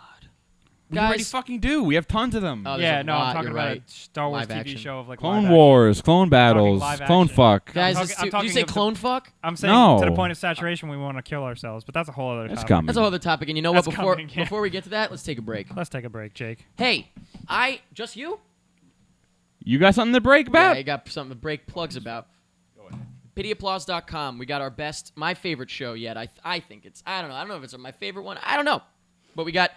Speaker 3: We already
Speaker 1: Guys.
Speaker 3: fucking do. We have tons of them.
Speaker 1: Oh, there's
Speaker 2: Yeah,
Speaker 1: a
Speaker 2: no,
Speaker 1: lot,
Speaker 2: I'm talking
Speaker 1: you're
Speaker 2: about
Speaker 1: right.
Speaker 2: a Star Wars
Speaker 1: Live
Speaker 2: TV
Speaker 1: action.
Speaker 2: show of like
Speaker 3: Clone
Speaker 2: live
Speaker 3: Wars, Clone Battles,
Speaker 2: live
Speaker 3: Clone
Speaker 2: action.
Speaker 3: Fuck.
Speaker 1: Guys,
Speaker 2: I'm
Speaker 1: did
Speaker 2: talking
Speaker 1: you say
Speaker 2: of the-
Speaker 1: clone fuck?
Speaker 2: I'm saying to the
Speaker 3: No.
Speaker 2: point of saturation, we want to kill ourselves, but that's a whole other
Speaker 3: That's
Speaker 2: topic.
Speaker 3: coming.
Speaker 1: That's a whole other topic. And you know
Speaker 2: That's
Speaker 1: what? Before
Speaker 2: coming, yeah.
Speaker 1: before we get to that, let's take a break.
Speaker 2: Let's take a break, Jake.
Speaker 1: Hey, just you?
Speaker 3: You got something to break
Speaker 1: Yeah,
Speaker 3: about?
Speaker 1: I got something to break plugs about. PityApplause.com. We got our my favorite show yet. I think it's, I don't know if it's my favorite one. I don't know. But we got,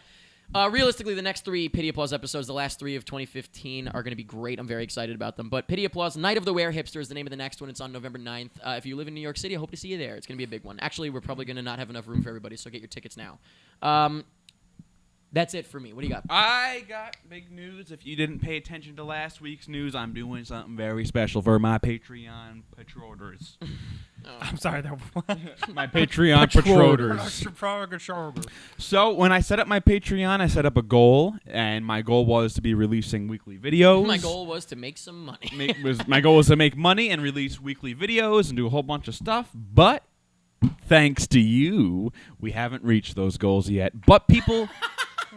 Speaker 1: realistically, the next 3 Pity Applause episodes, the last 3 of 2015, are going to be great. I'm very excited about them. But Pity Applause, Night of the Were Hipster is the name of the next one. It's on November 9th. If you live in New York City, I hope to see you there. It's going to be a big one. Actually, we're probably going to not have enough room for everybody, so get your tickets now. That's it for me. What do you got?
Speaker 3: I got big news. If you didn't pay attention to last week's news, I'm doing something very special for my Patreon patrons.
Speaker 2: I'm sorry, there.
Speaker 3: My Patreon patrons.
Speaker 2: Patrons.
Speaker 3: So when I set up my Patreon, I set up a goal, and my goal was to be releasing weekly videos.
Speaker 1: My goal was to make some money.
Speaker 3: My goal was to make money and release weekly videos and do a whole bunch of stuff. But thanks to you, we haven't reached those goals yet. But people.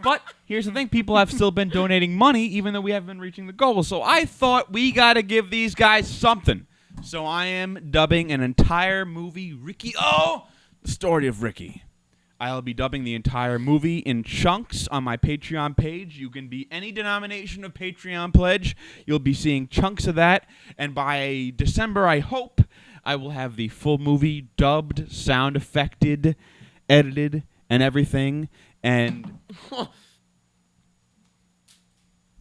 Speaker 3: But here's the thing, people have still been donating money even though we haven't been reaching the goal. So I thought we got to give these guys something. So I am dubbing an entire movie, Ricky. Oh, the story of Ricky. I'll be dubbing the entire movie in chunks on my Patreon page. You can be any denomination of Patreon pledge. You'll be seeing chunks of that. And by December, I hope, I will have the full movie dubbed, sound effected, edited, and everything. And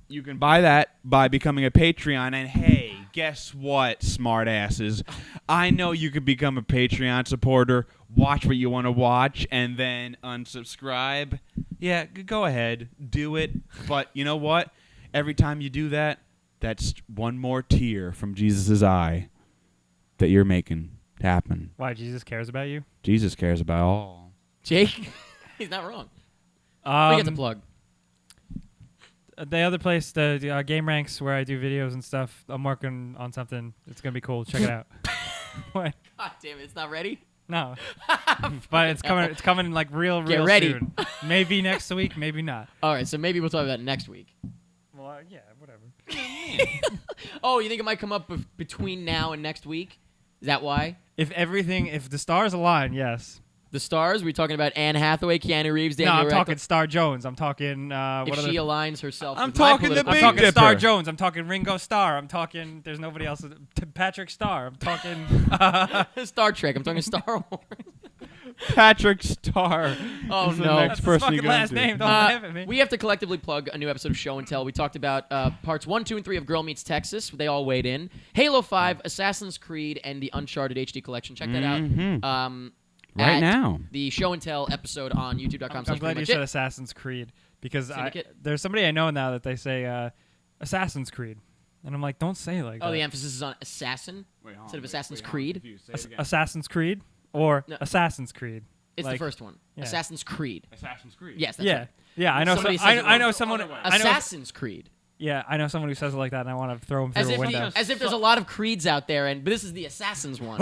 Speaker 3: you can buy that by becoming a Patreon. And hey, guess what, smartasses? I know you can become a Patreon supporter, watch what you want to watch, and then unsubscribe. Yeah, go ahead, do it. But you know what? Every time you do that, that's one more tear from Jesus' eye that you're making happen.
Speaker 2: Why, Jesus cares about you?
Speaker 3: Jesus cares about all.
Speaker 1: Jake? He's not wrong. We get to plug.
Speaker 2: The other place, the Game Ranks, where I do videos and stuff, I'm working on something. It's going to be cool. Check it out. What?
Speaker 1: God damn it, it's not ready?
Speaker 2: No. But it's coming. It's coming like real
Speaker 1: ready.
Speaker 2: soon. Maybe next week, maybe not.
Speaker 1: All right, so maybe we'll talk about it next week.
Speaker 2: Well, yeah, whatever.
Speaker 1: Oh, you think it might come up between now and next week? Is that why?
Speaker 2: If the stars align, yes.
Speaker 1: The stars? We talking about Anne Hathaway, Keanu Reeves,
Speaker 2: No,
Speaker 1: Daniel
Speaker 2: I'm
Speaker 1: Radcliffe?
Speaker 2: talking Star Jones. I'm talking.
Speaker 1: If
Speaker 2: What
Speaker 1: she
Speaker 2: other?
Speaker 1: aligns herself
Speaker 3: I'm
Speaker 1: with my
Speaker 3: talking the
Speaker 1: political
Speaker 2: I'm
Speaker 3: Big
Speaker 2: talking
Speaker 3: Dipper.
Speaker 2: Star Jones. I'm talking Ringo Starr. I'm talking. There's nobody else. Patrick Starr. I'm talking.
Speaker 1: Star Trek. I'm talking Star Wars.
Speaker 3: Patrick Starr.
Speaker 1: Oh,
Speaker 3: is the
Speaker 1: no.
Speaker 3: next
Speaker 2: That's his
Speaker 3: person
Speaker 2: fucking
Speaker 3: you go
Speaker 2: last
Speaker 3: to.
Speaker 2: name. Don't laugh at me.
Speaker 1: We have to collectively plug a new episode of Show and Tell. We talked about parts 1, 2, and 3 of Girl Meets Texas. They all weighed in. Halo 5, Assassin's Creed, and the Uncharted HD collection. Check that
Speaker 3: Mhm.
Speaker 1: out.
Speaker 3: Right
Speaker 1: at
Speaker 3: now.
Speaker 1: The Show and Tell episode on youtube.com.
Speaker 2: I'm glad you said Assassin's Creed because
Speaker 1: Syndicate?
Speaker 2: there's somebody I know now that they say Assassin's Creed, and I'm like, don't say it like
Speaker 1: Oh,
Speaker 2: that.
Speaker 1: the emphasis is on assassin instead of Assassin's Creed.
Speaker 2: Assassin's Creed or
Speaker 1: No.
Speaker 2: Assassin's Creed.
Speaker 1: It's
Speaker 2: Like,
Speaker 1: the first one.
Speaker 2: yeah.
Speaker 1: Assassin's Creed.
Speaker 3: Assassin's Creed.
Speaker 1: Yes, that's
Speaker 2: Yeah,
Speaker 1: right.
Speaker 2: yeah. I know.
Speaker 1: Somebody says it
Speaker 2: I know
Speaker 1: wrong.
Speaker 2: someone. I know.
Speaker 1: Assassin's Creed.
Speaker 2: Yeah, I know someone who says it like that, and I want to throw him
Speaker 1: As
Speaker 2: through a
Speaker 1: if,
Speaker 2: window.
Speaker 1: as if there's a lot of creeds out there, but this is the Assassin's one.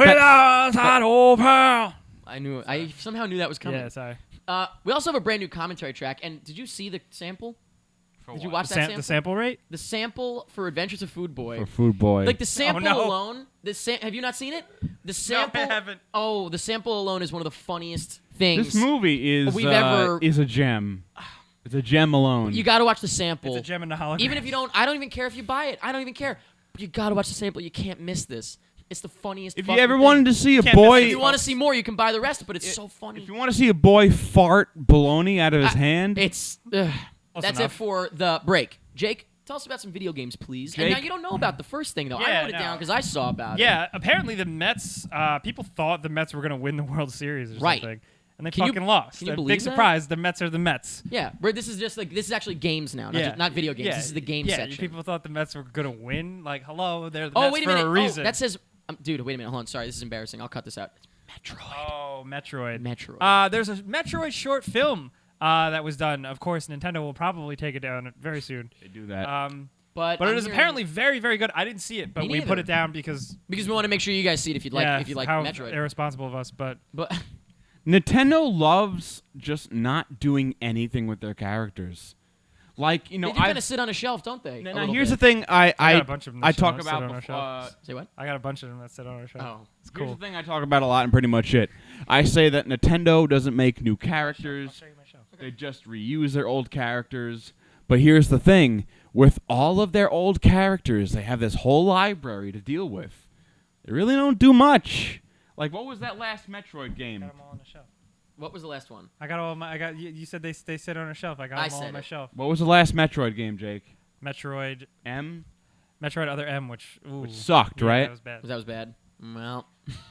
Speaker 1: I somehow knew that was coming.
Speaker 2: Yeah, sorry.
Speaker 1: We also have a brand new commentary track. And did you see the sample? Did you watch that sample?
Speaker 2: The sample rate?
Speaker 1: The sample for Adventures of Food Boy.
Speaker 3: For Food Boy.
Speaker 1: Like the sample
Speaker 2: no.
Speaker 1: alone. Have you not seen it? The sample.
Speaker 2: haven't.
Speaker 1: Oh, the sample alone is one of the funniest things.
Speaker 3: This movie is
Speaker 1: We've ever-
Speaker 3: is a gem. It's a gem alone.
Speaker 1: You got to watch the sample.
Speaker 2: It's a gem in the hologram.
Speaker 1: Even if you don't, I don't even care if you buy it. I don't even care. But you got to watch the sample. You can't miss this. It's the funniest.
Speaker 3: If you
Speaker 1: fucking
Speaker 3: ever
Speaker 1: thing.
Speaker 3: wanted to see a
Speaker 2: Can't miss
Speaker 3: boy,
Speaker 2: it.
Speaker 1: If you want to see more, you can buy the rest. But it's so funny.
Speaker 3: if you want to see a boy fart baloney out of his hand,
Speaker 1: It's
Speaker 2: Close
Speaker 1: that's
Speaker 2: enough.
Speaker 1: it for the break. Jake, tell us about some video games, please. And now
Speaker 3: Jake?
Speaker 1: you don't know about the first thing though. I
Speaker 2: Yeah,
Speaker 1: wrote it
Speaker 2: no.
Speaker 1: down because I saw about it.
Speaker 2: Yeah, apparently the Mets. People thought the Mets were going to win the World Series or
Speaker 1: Right.
Speaker 2: something, and they
Speaker 1: Can you-
Speaker 2: fucking lost.
Speaker 1: can you
Speaker 2: A
Speaker 1: believe
Speaker 2: big
Speaker 1: that?
Speaker 2: surprise. The Mets are the Mets.
Speaker 1: Yeah, but this is actually games now, not video games.
Speaker 2: Yeah.
Speaker 1: This is the game
Speaker 2: yeah,
Speaker 1: section.
Speaker 2: People thought the Mets were going to win. Like, hello, they're the
Speaker 1: Oh
Speaker 2: Mets
Speaker 1: wait a
Speaker 2: for
Speaker 1: minute!
Speaker 2: a reason.
Speaker 1: Oh, that says, dude. Wait a minute. Hold on. Sorry, this is embarrassing. I'll cut this out. It's Metroid.
Speaker 2: Oh, Metroid.
Speaker 1: Metroid.
Speaker 2: There's a Metroid short film that was done. Of course, Nintendo will probably take it down very soon.
Speaker 3: they do that.
Speaker 2: But
Speaker 1: I'm
Speaker 2: it is
Speaker 1: hearing-
Speaker 2: apparently very, very good. I didn't see it, but
Speaker 1: Me
Speaker 2: we put
Speaker 1: neither.
Speaker 2: it down because
Speaker 1: because we want to make sure you guys see it if you'd like
Speaker 2: how
Speaker 1: Metroid.
Speaker 2: irresponsible of us. But
Speaker 1: But
Speaker 3: Nintendo loves just not doing anything with their characters. Like, you know,
Speaker 1: they do kind of sit on a shelf, don't they?
Speaker 3: now
Speaker 1: A little
Speaker 3: here's
Speaker 1: bit.
Speaker 3: the thing
Speaker 2: I got a bunch of them that
Speaker 3: I
Speaker 2: sit
Speaker 3: talk
Speaker 2: on
Speaker 3: about
Speaker 2: our shelf.
Speaker 1: Say what?
Speaker 2: I got a bunch of them that sit on our shelf.
Speaker 1: Oh,
Speaker 2: It's
Speaker 3: here's
Speaker 2: cool.
Speaker 3: the thing I talk about a lot and pretty much it. I say that Nintendo doesn't make new
Speaker 2: I'll
Speaker 3: characters.
Speaker 2: show you my shelf.
Speaker 3: They just reuse their old characters. But here's the thing. With all of their old characters, they have this whole library to deal with. They really don't do much. Like, what was that last Metroid
Speaker 2: I
Speaker 3: game?
Speaker 2: got them all on the shelf.
Speaker 1: what was the last one?
Speaker 2: I got all my. I got. You said they sit on a shelf. I got
Speaker 1: I
Speaker 2: them all
Speaker 1: said
Speaker 2: on my
Speaker 1: it.
Speaker 2: shelf.
Speaker 3: What was the last Metroid game, Jake?
Speaker 2: Metroid,
Speaker 3: M?
Speaker 2: Metroid Other M, which
Speaker 3: sucked,
Speaker 2: yeah,
Speaker 3: right?
Speaker 2: That was bad.
Speaker 1: That was bad. Well,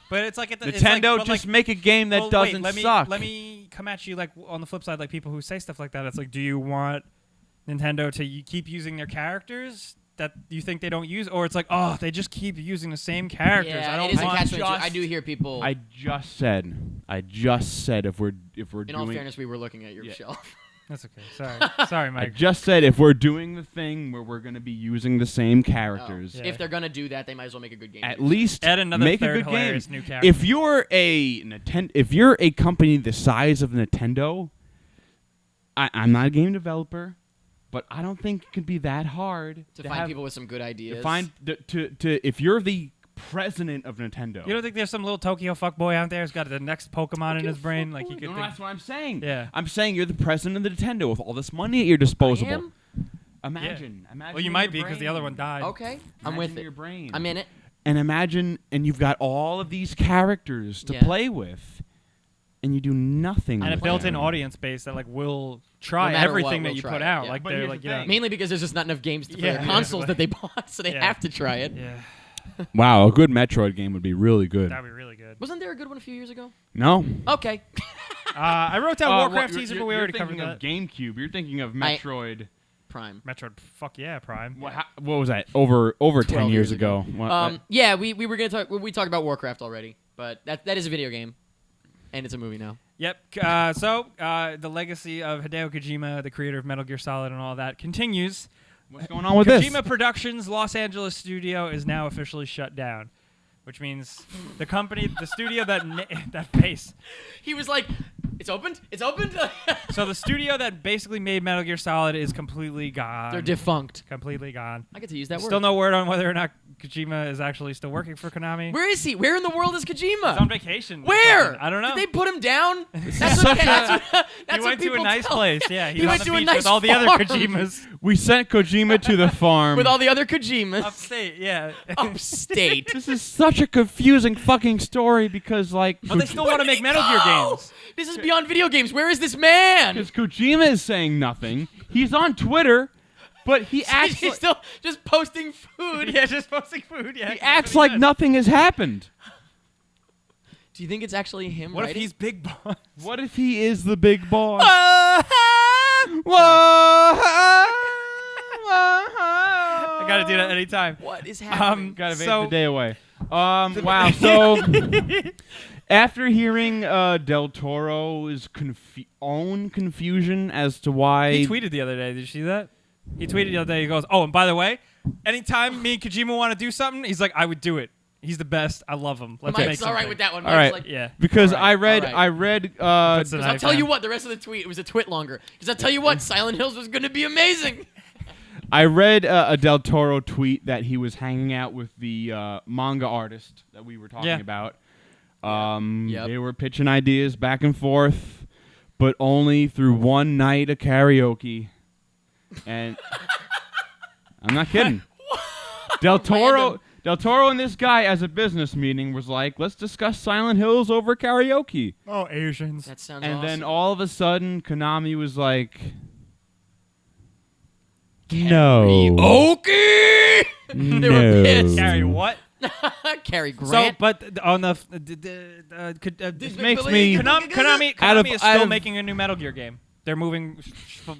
Speaker 2: But it's like
Speaker 3: Nintendo just make a game that doesn't suck.
Speaker 2: Let me come at you like on the flip side, like people who say stuff like that. It's like, do you want Nintendo to keep using their characters that you think they don't use, or it's like, oh, they just keep using the same characters?
Speaker 1: yeah,
Speaker 2: I don't
Speaker 1: it is a
Speaker 2: want.
Speaker 1: catch-22. I do hear people.
Speaker 3: I just said if we're
Speaker 1: in all fairness, we were looking at your
Speaker 3: Yeah.
Speaker 1: shelf.
Speaker 2: That's okay. Sorry,
Speaker 3: I
Speaker 2: Mike.
Speaker 3: just said if we're doing the thing where we're going to be using the same characters,
Speaker 2: Yeah.
Speaker 1: If they're gonna do that, they might as well make a good game.
Speaker 3: at least
Speaker 2: Add another
Speaker 3: make a
Speaker 2: third
Speaker 3: good game.
Speaker 2: hilarious new character.
Speaker 3: If you're a company the size of Nintendo, I'm not a game developer, but I don't think it could be that hard
Speaker 1: to find people with some good ideas.
Speaker 3: if you're the president of Nintendo.
Speaker 2: You don't think there's some little Tokyo fuckboy out there who's got the next Pokemon in his brain? Like he could
Speaker 3: No,
Speaker 2: think.
Speaker 3: that's what I'm saying.
Speaker 2: Yeah.
Speaker 3: I'm saying you're the president of the Nintendo with all this money at your disposal.
Speaker 1: I am?
Speaker 3: Imagine.
Speaker 2: Well, you might be because the other one died.
Speaker 1: Okay, I'm with
Speaker 3: Imagine
Speaker 1: it.
Speaker 3: Your brain.
Speaker 1: I'm in it.
Speaker 3: And imagine, and you've got all of these characters to
Speaker 1: Yeah.
Speaker 3: play with, and you do nothing.
Speaker 2: And a
Speaker 3: with
Speaker 2: built-in
Speaker 3: them.
Speaker 2: audience base that like will try
Speaker 1: No matter
Speaker 2: everything
Speaker 1: what,
Speaker 2: that
Speaker 1: will
Speaker 2: you
Speaker 1: try
Speaker 2: put
Speaker 1: it,
Speaker 2: out.
Speaker 1: yeah.
Speaker 2: Like
Speaker 3: But
Speaker 2: they're
Speaker 3: here's
Speaker 2: like,
Speaker 3: the
Speaker 2: you know,
Speaker 3: thing.
Speaker 1: Mainly because there's just not enough games for
Speaker 2: Yeah,
Speaker 1: their
Speaker 2: yeah,
Speaker 1: consoles
Speaker 2: but-
Speaker 1: that they bought, so they
Speaker 2: Yeah.
Speaker 1: have to try it.
Speaker 2: yeah,
Speaker 3: Wow, a good Metroid game would be really good.
Speaker 2: that'd be really good.
Speaker 1: Wasn't there a good one a few years ago?
Speaker 3: No.
Speaker 1: Okay.
Speaker 2: I wrote down Warcraft teaser, but we already
Speaker 3: you're
Speaker 2: covered
Speaker 3: thinking
Speaker 2: that.
Speaker 3: of GameCube. You're thinking of Metroid.
Speaker 1: Prime.
Speaker 2: Metroid, fuck yeah, Prime.
Speaker 3: What was that? Over 10
Speaker 1: 12
Speaker 3: years
Speaker 1: years
Speaker 3: ago. What-
Speaker 1: Yeah, we were gonna talk. We talked about Warcraft already, but that is a video game, and it's a movie now.
Speaker 2: Yep. So the legacy of Hideo Kojima, the creator of Metal Gear Solid and all that, continues.
Speaker 3: What's going on with
Speaker 2: Kojima
Speaker 3: this?
Speaker 2: Productions Los Angeles studio is now officially shut down, which means the company, the studio that face.
Speaker 1: He was like, "It's opened. It's opened."
Speaker 2: So the studio that basically made Metal Gear Solid is completely gone.
Speaker 1: They're defunct.
Speaker 2: completely gone.
Speaker 1: I get to use that word.
Speaker 2: Still no word on whether or not Kojima is actually still working for Konami.
Speaker 1: Where is he? Where in the world is
Speaker 2: He's
Speaker 1: Kojima?
Speaker 2: on vacation. or
Speaker 1: Where?
Speaker 2: something. I don't know.
Speaker 1: Did they put him down?
Speaker 2: He's
Speaker 1: That's
Speaker 2: such
Speaker 1: what, that's
Speaker 2: a-
Speaker 1: what, that's
Speaker 2: He
Speaker 1: what
Speaker 2: went to a
Speaker 1: people
Speaker 2: nice
Speaker 1: tell-
Speaker 2: place. Yeah, he's
Speaker 1: He
Speaker 2: on
Speaker 1: went
Speaker 2: the
Speaker 1: to a
Speaker 2: beach
Speaker 1: nice
Speaker 2: with all the other
Speaker 1: farm.
Speaker 2: Kojimas.
Speaker 3: We sent Kojima to the farm.
Speaker 1: with all the other Kojimas.
Speaker 2: Upstate, yeah.
Speaker 1: Upstate.
Speaker 3: This is such a confusing fucking story because, like,
Speaker 2: But they still want to make Metal Gear games.
Speaker 1: This is beyond video games. Where is this man?
Speaker 3: because Kojima is saying nothing. He's on Twitter, but he acts
Speaker 1: He's
Speaker 3: like,
Speaker 1: still just posting food.
Speaker 2: Yeah, just posting food. Yeah,
Speaker 3: he acts like nothing has happened.
Speaker 1: Do you think it's actually him
Speaker 2: What if
Speaker 1: writing?
Speaker 2: he's Big Boss?
Speaker 3: What if he is the big boss?
Speaker 2: I gotta do that anytime.
Speaker 1: What is happening?
Speaker 3: Gotta make
Speaker 2: So-
Speaker 3: the day away. Wow. So after hearing Del Toro's own confusion as to why
Speaker 2: He tweeted the other day. Did you see that? He tweeted the other day. He goes, "Oh, and by the way, anytime me and Kojima want to do something, he's like, I would do it. He's the best. I love him. Let's make
Speaker 1: Mike's all right
Speaker 2: something."
Speaker 1: with that one.
Speaker 3: All
Speaker 1: Mike's
Speaker 3: right.
Speaker 1: like,
Speaker 2: Yeah.
Speaker 3: because
Speaker 1: All right,
Speaker 3: I read
Speaker 2: Puts the
Speaker 1: I'll
Speaker 2: knife
Speaker 1: tell you
Speaker 2: down.
Speaker 1: what, the rest of the tweet, it was a twit longer. Because I'll tell you what, Silent Hills was going to be amazing.
Speaker 3: I read a Del Toro tweet that he was hanging out with the manga artist that we were talking
Speaker 2: Yeah.
Speaker 3: about.
Speaker 1: Yep.
Speaker 3: They were pitching ideas back and forth, but only through one night of karaoke. And I'm not kidding. Del Toro Del Toro and this guy, as a business meeting, was like, let's discuss Silent Hills over karaoke.
Speaker 2: Oh, Asians.
Speaker 1: That sounds
Speaker 3: And
Speaker 1: awesome.
Speaker 3: then all of a sudden, Konami was like, no.
Speaker 1: Okay. They were pissed.
Speaker 2: Carrie, what?
Speaker 1: Cary
Speaker 2: So,
Speaker 1: Grant.
Speaker 2: but on the
Speaker 3: This makes me...
Speaker 2: Konami
Speaker 3: Out of-
Speaker 2: is
Speaker 3: out
Speaker 2: still
Speaker 3: of-
Speaker 2: making a new Metal Gear game. They're moving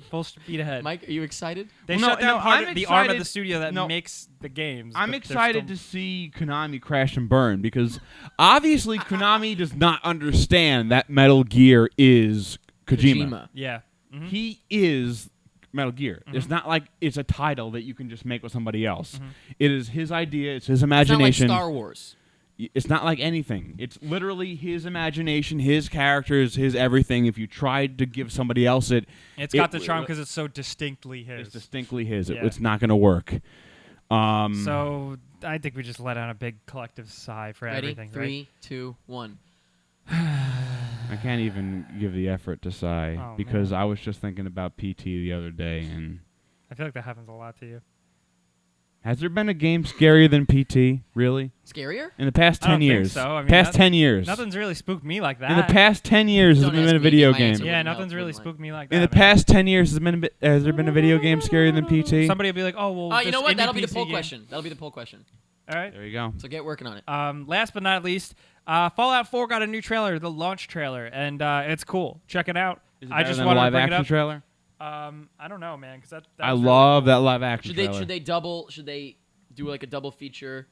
Speaker 2: full speed ahead.
Speaker 1: Mike, are you excited?
Speaker 2: They
Speaker 3: Well,
Speaker 2: shut
Speaker 3: no,
Speaker 2: down
Speaker 3: I'm
Speaker 2: the arm of
Speaker 3: excited-
Speaker 2: the studio that
Speaker 3: no.
Speaker 2: makes the games.
Speaker 3: I'm
Speaker 2: but they're
Speaker 3: excited
Speaker 2: still-
Speaker 3: to see Konami crash and burn because obviously Konami does not understand that Metal Gear is Kojima.
Speaker 2: Yeah. Mhm.
Speaker 3: He is Metal Gear. It's not like it's a title that you can just make with somebody else. It is his idea. It's his
Speaker 1: It's not like
Speaker 3: imagination.
Speaker 1: Star Wars.
Speaker 3: It's not like anything. It's literally his imagination, his characters, his everything. If you tried to give somebody else
Speaker 2: It's got the charm because it's so distinctly his.
Speaker 3: it's distinctly his.
Speaker 2: Yeah.
Speaker 3: It's not going to work.
Speaker 2: So I think we just let out a big collective sigh for
Speaker 1: Ready?
Speaker 2: everything.
Speaker 1: 3, 2, 1.
Speaker 3: I can't even give the effort to sigh
Speaker 2: Oh,
Speaker 3: because
Speaker 2: man.
Speaker 3: I was just thinking about PT the other day. And
Speaker 2: I feel like that happens a lot to you.
Speaker 3: has there been a game scarier than PT? Really?
Speaker 1: Scarier?
Speaker 3: In the past
Speaker 2: I don't
Speaker 3: 10
Speaker 2: think
Speaker 3: years.
Speaker 2: so. I mean,
Speaker 3: past 10 years.
Speaker 2: Nothing's really spooked me like that.
Speaker 3: In the past 10 years, has
Speaker 1: Don't
Speaker 3: there
Speaker 1: ask
Speaker 3: been a
Speaker 1: me,
Speaker 3: video
Speaker 1: my
Speaker 3: game?
Speaker 1: answer
Speaker 2: yeah,
Speaker 1: wouldn't
Speaker 2: nothing's
Speaker 1: help,
Speaker 2: really
Speaker 1: wouldn't
Speaker 2: spooked me like that.
Speaker 3: In the
Speaker 2: man.
Speaker 3: past 10 years, has there been a video game scarier than PT?
Speaker 2: Somebody will be like, "Oh, well."
Speaker 1: You
Speaker 2: this
Speaker 1: know what?
Speaker 2: indie
Speaker 1: That'll be the
Speaker 2: PC
Speaker 1: poll
Speaker 2: game.
Speaker 1: question. That'll be the poll question.
Speaker 2: All right.
Speaker 3: There you go.
Speaker 1: So get working on it.
Speaker 2: Last but not least, Fallout 4 got a new trailer, the launch trailer, and it's cool. Check it out.
Speaker 3: Is it
Speaker 2: I
Speaker 3: better
Speaker 2: just
Speaker 3: than a
Speaker 2: wanted to
Speaker 3: live
Speaker 2: bring it
Speaker 3: action
Speaker 2: up.
Speaker 3: trailer?
Speaker 2: I don't know, man, because that
Speaker 3: I
Speaker 2: was
Speaker 3: love
Speaker 2: really
Speaker 3: that live action
Speaker 1: Should
Speaker 3: trailer.
Speaker 1: they do like a double feature?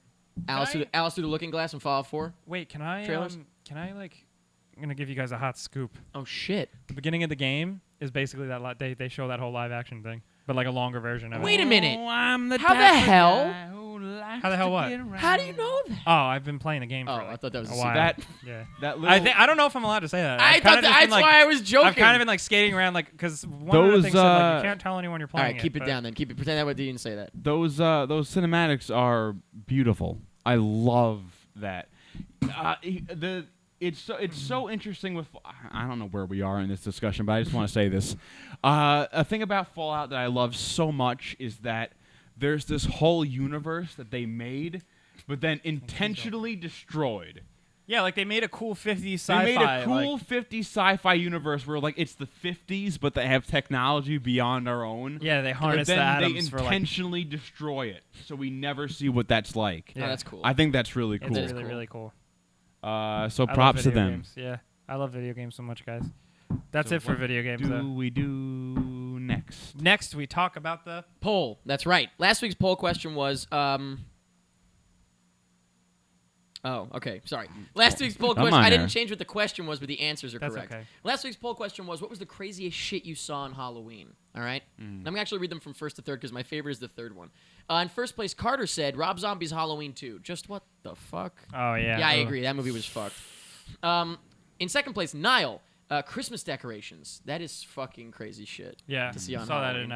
Speaker 1: Alice
Speaker 2: I-
Speaker 1: through the Looking Glass and Fallout 4?
Speaker 2: cool. Wait, can I?
Speaker 1: Trailers?
Speaker 2: I'm gonna give you guys a hot scoop.
Speaker 1: Oh shit!
Speaker 2: The beginning of the game is basically that they show that whole live action thing, but like a longer version of
Speaker 1: Wait
Speaker 2: it.
Speaker 1: a minute.
Speaker 3: Oh, I'm the
Speaker 1: How the
Speaker 3: type of
Speaker 1: hell?
Speaker 3: guy who likes
Speaker 2: How the hell
Speaker 3: to
Speaker 2: what?
Speaker 3: get around.
Speaker 1: How do you know that?
Speaker 2: Oh, I've been playing the game.
Speaker 1: Oh,
Speaker 2: for like
Speaker 1: I thought that was
Speaker 2: a
Speaker 1: a
Speaker 2: while.
Speaker 3: secret.
Speaker 2: Yeah.
Speaker 3: That little,
Speaker 2: I don't know if I'm allowed to say that.
Speaker 1: I
Speaker 2: I've kinda
Speaker 1: thought
Speaker 2: just
Speaker 1: that's
Speaker 2: been, like,
Speaker 1: why I was joking.
Speaker 2: I've kind of been like skating around like because one of the
Speaker 3: Those,
Speaker 2: things said like you can't tell anyone you're
Speaker 1: All
Speaker 2: playing.
Speaker 1: right, keep it
Speaker 2: but-
Speaker 1: down then. Keep it. Pretend that you didn't say that.
Speaker 3: those cinematics are beautiful. I love that. It's so interesting with I don't know where we are in this discussion, but I just want to say this. A thing about Fallout that I love so much is that there's this whole universe that they made, but then intentionally destroyed.
Speaker 2: Yeah, like they made a cool 50s
Speaker 3: They
Speaker 2: sci-fi.
Speaker 3: made a cool
Speaker 2: like,
Speaker 3: 50s sci-fi universe where like it's the 50s, but they have technology beyond our own.
Speaker 2: yeah, they
Speaker 3: But
Speaker 2: harness
Speaker 3: then
Speaker 2: the
Speaker 3: they
Speaker 2: atoms for like.
Speaker 3: intentionally destroy it, so we never see what that's like.
Speaker 2: Yeah.
Speaker 1: Oh, that's cool.
Speaker 3: I think that's really
Speaker 2: It's
Speaker 3: cool.
Speaker 2: really
Speaker 1: cool.
Speaker 2: really cool.
Speaker 3: So
Speaker 2: I love
Speaker 3: props to
Speaker 2: video
Speaker 3: them.
Speaker 2: Games. Yeah, I love video games so much, guys. That's
Speaker 3: So
Speaker 2: it for
Speaker 3: what
Speaker 2: video games.
Speaker 3: Do
Speaker 2: Though.
Speaker 3: we do next?
Speaker 2: Next, we talk about the.
Speaker 1: Poll. That's right. Last week's poll question was. Oh, okay. Sorry. Last week's poll
Speaker 3: Come
Speaker 1: question.
Speaker 3: on
Speaker 1: I
Speaker 3: now.
Speaker 1: didn't change what the question was, but the answers are
Speaker 2: That's
Speaker 1: correct.
Speaker 2: okay.
Speaker 1: Last week's poll question was, what was the craziest shit you saw on Halloween? All right? And I'm going to actually read them from first to third because my favorite is the third one. In first place, Carter said, Rob Zombie's Halloween 2. Just what the fuck?
Speaker 2: Oh yeah.
Speaker 1: Yeah, I
Speaker 2: Ugh.
Speaker 1: agree. That movie was fucked. In second place, Niall. Christmas decorations. That is fucking crazy shit.
Speaker 2: Yeah,
Speaker 1: to see on
Speaker 2: saw that
Speaker 1: Halloween.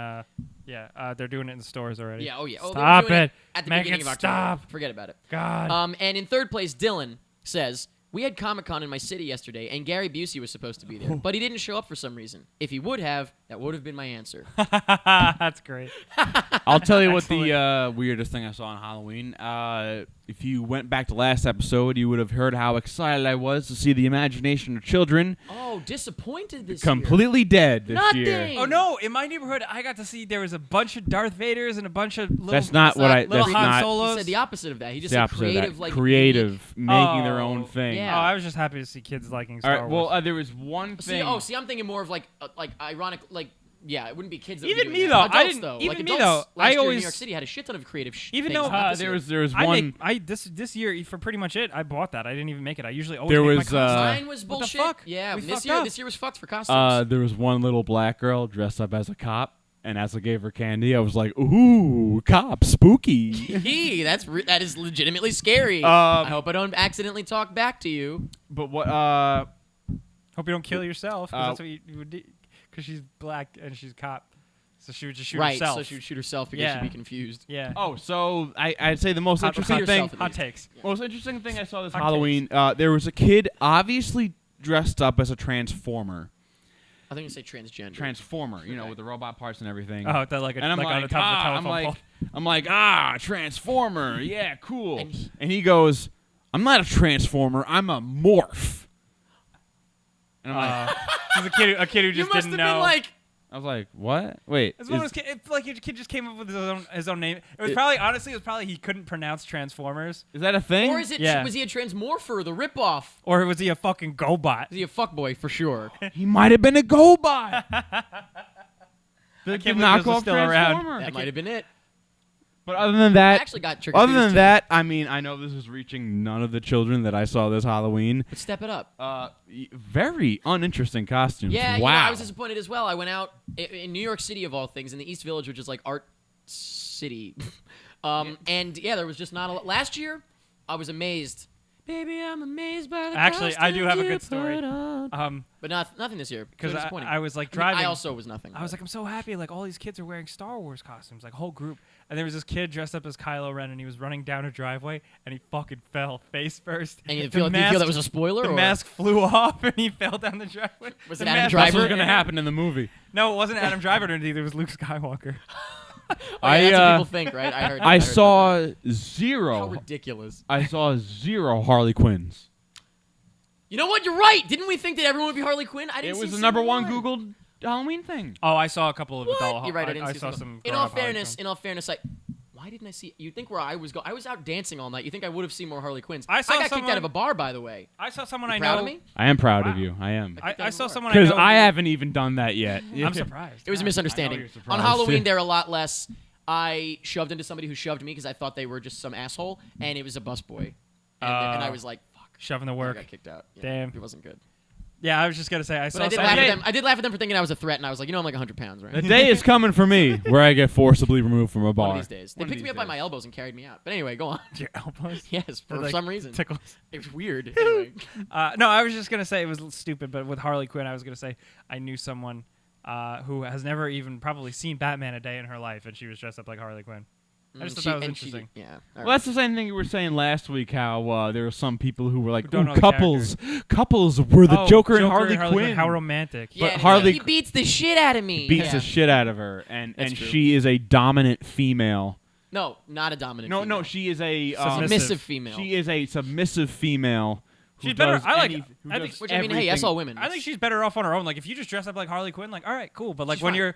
Speaker 2: in they're doing it in stores already.
Speaker 1: Yeah, oh yeah. Oh, they were
Speaker 2: Stop
Speaker 1: doing
Speaker 2: it.
Speaker 1: At the
Speaker 2: Make
Speaker 1: beginning
Speaker 2: it
Speaker 1: of October.
Speaker 2: stop.
Speaker 1: Forget about it.
Speaker 2: God.
Speaker 1: And in third place, Dylan says, we had Comic-Con in my city yesterday, and Gary Busey was supposed to be there, but he didn't show up for some reason. If he would have, that would have been my answer.
Speaker 2: That's great.
Speaker 3: I'll tell you what the weirdest thing I saw on Halloween. If you went back to last episode, you would have heard how excited I was to see the imagination of children
Speaker 1: Oh, disappointed this
Speaker 3: completely dead this
Speaker 1: Nothing.
Speaker 3: year.
Speaker 2: Oh no! In my neighborhood, I got to see there was a bunch of Darth Vaders and a bunch of little.
Speaker 3: That's not what I.
Speaker 2: little
Speaker 3: That's
Speaker 2: Han
Speaker 3: not.
Speaker 1: year.
Speaker 2: Solos.
Speaker 1: He said the opposite of that. He
Speaker 3: It's
Speaker 1: just
Speaker 3: the
Speaker 1: said
Speaker 3: opposite of
Speaker 1: creative,
Speaker 3: that.
Speaker 1: like
Speaker 3: Creative, making their
Speaker 2: Oh,
Speaker 3: own thing.
Speaker 1: yeah.
Speaker 2: Oh, I was just happy to see kids liking
Speaker 3: All
Speaker 2: Star
Speaker 3: right.
Speaker 2: Wars.
Speaker 3: Well, there was one thing.
Speaker 1: See, I'm thinking more of like ironic, like. Yeah, it wouldn't be kids. That
Speaker 2: Even
Speaker 1: would be
Speaker 2: me,
Speaker 1: doing
Speaker 2: though,
Speaker 1: that.
Speaker 2: I
Speaker 1: Adults,
Speaker 2: didn't-
Speaker 1: though.
Speaker 2: even
Speaker 1: like
Speaker 2: me,
Speaker 1: adults
Speaker 2: though,
Speaker 1: last
Speaker 2: I
Speaker 1: year in
Speaker 2: always-
Speaker 1: New York City had a shit ton of creative.
Speaker 2: Even
Speaker 1: things
Speaker 2: though-
Speaker 1: opposite.
Speaker 3: there was one.
Speaker 2: this year for pretty much it, I bought that. I didn't even make it. I usually always
Speaker 3: There
Speaker 2: make
Speaker 3: was,
Speaker 2: my costume.
Speaker 1: Mine was
Speaker 2: what the
Speaker 1: bullshit.
Speaker 2: fuck?
Speaker 1: Yeah,
Speaker 2: We
Speaker 1: this
Speaker 2: fucked
Speaker 1: year
Speaker 2: up.
Speaker 1: this year was fucked for costumes.
Speaker 3: There was one little black girl dressed up as a cop, and as I gave her candy, I was like, "Ooh, cop, spooky."
Speaker 1: That is legitimately scary.
Speaker 3: Um,
Speaker 1: I hope I don't accidentally talk back to you.
Speaker 3: But what?
Speaker 2: Hope you don't kill yourself. 'Cause
Speaker 3: Uh,
Speaker 2: that's what you would do. Because she's black and she's a cop, so she would just shoot
Speaker 1: Right,
Speaker 2: herself.
Speaker 1: so she would shoot herself because
Speaker 2: Yeah.
Speaker 1: she'd be confused.
Speaker 2: Yeah.
Speaker 3: Oh, so I'd say the most
Speaker 2: Hot-
Speaker 3: interesting
Speaker 1: hot
Speaker 3: thing.
Speaker 1: yourself.
Speaker 2: Hot takes.
Speaker 3: Most interesting thing I saw this
Speaker 2: Hot
Speaker 3: Halloween. There was a kid obviously dressed up as a transformer,
Speaker 1: I think you say transgender.
Speaker 3: Transformer, you know,
Speaker 1: Okay.
Speaker 3: with the robot parts and everything.
Speaker 2: Oh, that like,
Speaker 3: and I'm
Speaker 2: like
Speaker 3: like,
Speaker 2: on the top of a telephone pole.
Speaker 3: I'm like, Transformer, yeah, cool.
Speaker 1: And
Speaker 3: And he goes, I'm not a Transformer, I'm a morph. And I'm like,
Speaker 2: This is a kid who
Speaker 1: you
Speaker 2: just
Speaker 1: must
Speaker 2: didn't
Speaker 1: have
Speaker 2: know.
Speaker 1: been like,
Speaker 3: I was like, what? Wait,
Speaker 2: It's one of
Speaker 3: is-
Speaker 2: those it's like your kid just came up with his own name. It was probably he couldn't pronounce Transformers,
Speaker 3: is that a thing?
Speaker 1: or is it?
Speaker 2: Yeah.
Speaker 1: Was he a transmorpher, the ripoff?
Speaker 2: or was he a fucking GoBot?
Speaker 1: Was he a fuckboy for sure?
Speaker 3: He might have been a GoBot. The
Speaker 2: can't believe those are
Speaker 3: knockoff
Speaker 2: still around.
Speaker 3: Transformer.
Speaker 1: That might have been it.
Speaker 3: But other than
Speaker 1: I
Speaker 3: that,
Speaker 1: actually got trick.
Speaker 3: other than that, I mean, I know this is reaching none of the children that I saw this Halloween.
Speaker 1: But step it up.
Speaker 3: Very uninteresting costumes.
Speaker 1: Yeah, you know,
Speaker 3: wow.
Speaker 1: I was disappointed as well. I went out in New York City of all things, in the East Village, which is like art city, and yeah, there was just not a lot. Last year, I was amazed. Baby, I'm amazed by the
Speaker 2: Actually, I do have a
Speaker 1: costumes you
Speaker 2: good story.
Speaker 1: put on. But nothing this year.
Speaker 2: Because
Speaker 1: Disappointing.
Speaker 2: I was like
Speaker 1: I mean,
Speaker 2: driving.
Speaker 1: I also was nothing.
Speaker 2: I was like, I'm so happy. Like, all these kids are wearing Star Wars costumes, like, whole group. And there was this kid dressed up as Kylo Ren, and he was running down a driveway, and he fucking fell face first.
Speaker 1: And you
Speaker 2: The
Speaker 1: feel, do you feel that
Speaker 2: mask-
Speaker 1: was a spoiler?
Speaker 2: The
Speaker 1: or?
Speaker 2: mask flew off, and he fell down the driveway.
Speaker 1: Was
Speaker 2: The
Speaker 1: it Adam
Speaker 2: mask-
Speaker 1: Driver?
Speaker 3: That's what's going to happen in the movie.
Speaker 2: No, it wasn't Adam Driver underneath. It was Luke Skywalker.
Speaker 1: Oh, yeah, that's what people think, right? I heard.
Speaker 3: I
Speaker 1: heard
Speaker 3: saw
Speaker 1: about that. How
Speaker 3: zero.
Speaker 1: ridiculous.
Speaker 3: I saw zero Harley Quinns.
Speaker 1: You know what? You're right. Didn't we think that everyone would be Harley Quinn? I didn't.
Speaker 3: It
Speaker 1: see
Speaker 3: was the
Speaker 1: single
Speaker 3: number one
Speaker 1: one.
Speaker 3: Googled Halloween thing.
Speaker 2: Oh, I saw a couple of
Speaker 1: What?
Speaker 2: doll.
Speaker 1: You're right. I didn't see
Speaker 2: saw
Speaker 1: some.
Speaker 2: some.
Speaker 1: In all
Speaker 2: grown-up Harley
Speaker 1: fairness,
Speaker 2: Quinns.
Speaker 1: why didn't I see? You think where I was I was out dancing all night. You think I would have seen more Harley Quinns?
Speaker 2: I saw
Speaker 1: got kicked
Speaker 2: someone-
Speaker 1: out of a bar, by the way.
Speaker 2: I saw someone
Speaker 1: You
Speaker 2: I
Speaker 1: proud
Speaker 2: know.
Speaker 1: of me?
Speaker 3: I am proud of
Speaker 2: Wow.
Speaker 3: you. I am.
Speaker 2: I saw someone I
Speaker 3: Because
Speaker 2: know.
Speaker 3: I haven't even done that yet.
Speaker 2: I'm surprised.
Speaker 1: It was a
Speaker 2: Wow.
Speaker 1: misunderstanding.
Speaker 3: you're
Speaker 1: On
Speaker 3: surprised.
Speaker 1: Halloween, there are a lot less. I shoved into somebody who shoved me because I thought they were just some asshole, and it was a busboy. And I was like, fuck.
Speaker 2: Shoving the
Speaker 1: I
Speaker 2: work.
Speaker 1: got kicked out. Yeah,
Speaker 2: Damn.
Speaker 1: It wasn't good.
Speaker 2: Yeah, I was just gonna say I
Speaker 1: But
Speaker 2: saw.
Speaker 1: I did
Speaker 2: someone-
Speaker 1: laugh at them. I did laugh at them for thinking I was a threat, and I was like, I'm like 100 pounds, right?
Speaker 3: The day is coming for me where I get forcibly removed from a bar.
Speaker 1: One of these days. They
Speaker 3: One of
Speaker 1: picked me
Speaker 3: these
Speaker 1: up by
Speaker 3: days.
Speaker 1: my elbows and carried me out. But anyway, go on.
Speaker 2: Your elbows.
Speaker 1: Yes, for
Speaker 2: Like,
Speaker 1: some reason.
Speaker 2: Tickles.
Speaker 1: It was weird. Anyway.
Speaker 2: No, I was just gonna say it was stupid, but with Harley Quinn, I was gonna say I knew someone who has never even probably seen Batman a day in her life, and she was dressed up like Harley Quinn. I just thought that was interesting.
Speaker 1: Yeah. all
Speaker 3: Well,
Speaker 1: right.
Speaker 3: that's the same thing you were saying last week. How there were some people who were like,
Speaker 2: Who don't
Speaker 3: "Ooh,
Speaker 2: know the
Speaker 3: couples were the
Speaker 2: Oh,
Speaker 3: Joker and Harley Quinn."
Speaker 2: How romantic.
Speaker 1: Yeah,
Speaker 3: but
Speaker 1: and
Speaker 3: Harley
Speaker 1: he beats the shit out of me.
Speaker 3: beats
Speaker 1: yeah.
Speaker 3: the shit out of her, and
Speaker 1: That's true.
Speaker 3: she is a dominant female.
Speaker 1: No, not a dominant.
Speaker 3: No,
Speaker 1: female.
Speaker 3: she is a
Speaker 1: submissive female.
Speaker 3: She is a submissive female. Who
Speaker 2: She's better-
Speaker 3: does
Speaker 2: I like-
Speaker 3: any- who
Speaker 2: I
Speaker 3: does
Speaker 2: think-
Speaker 1: Which I mean, hey, that's
Speaker 3: everything-
Speaker 1: all women.
Speaker 2: I think she's better off on her own. Like if you just dress up like Harley Quinn, like all right, cool. But like
Speaker 1: She's
Speaker 2: when
Speaker 1: fine.
Speaker 2: you're,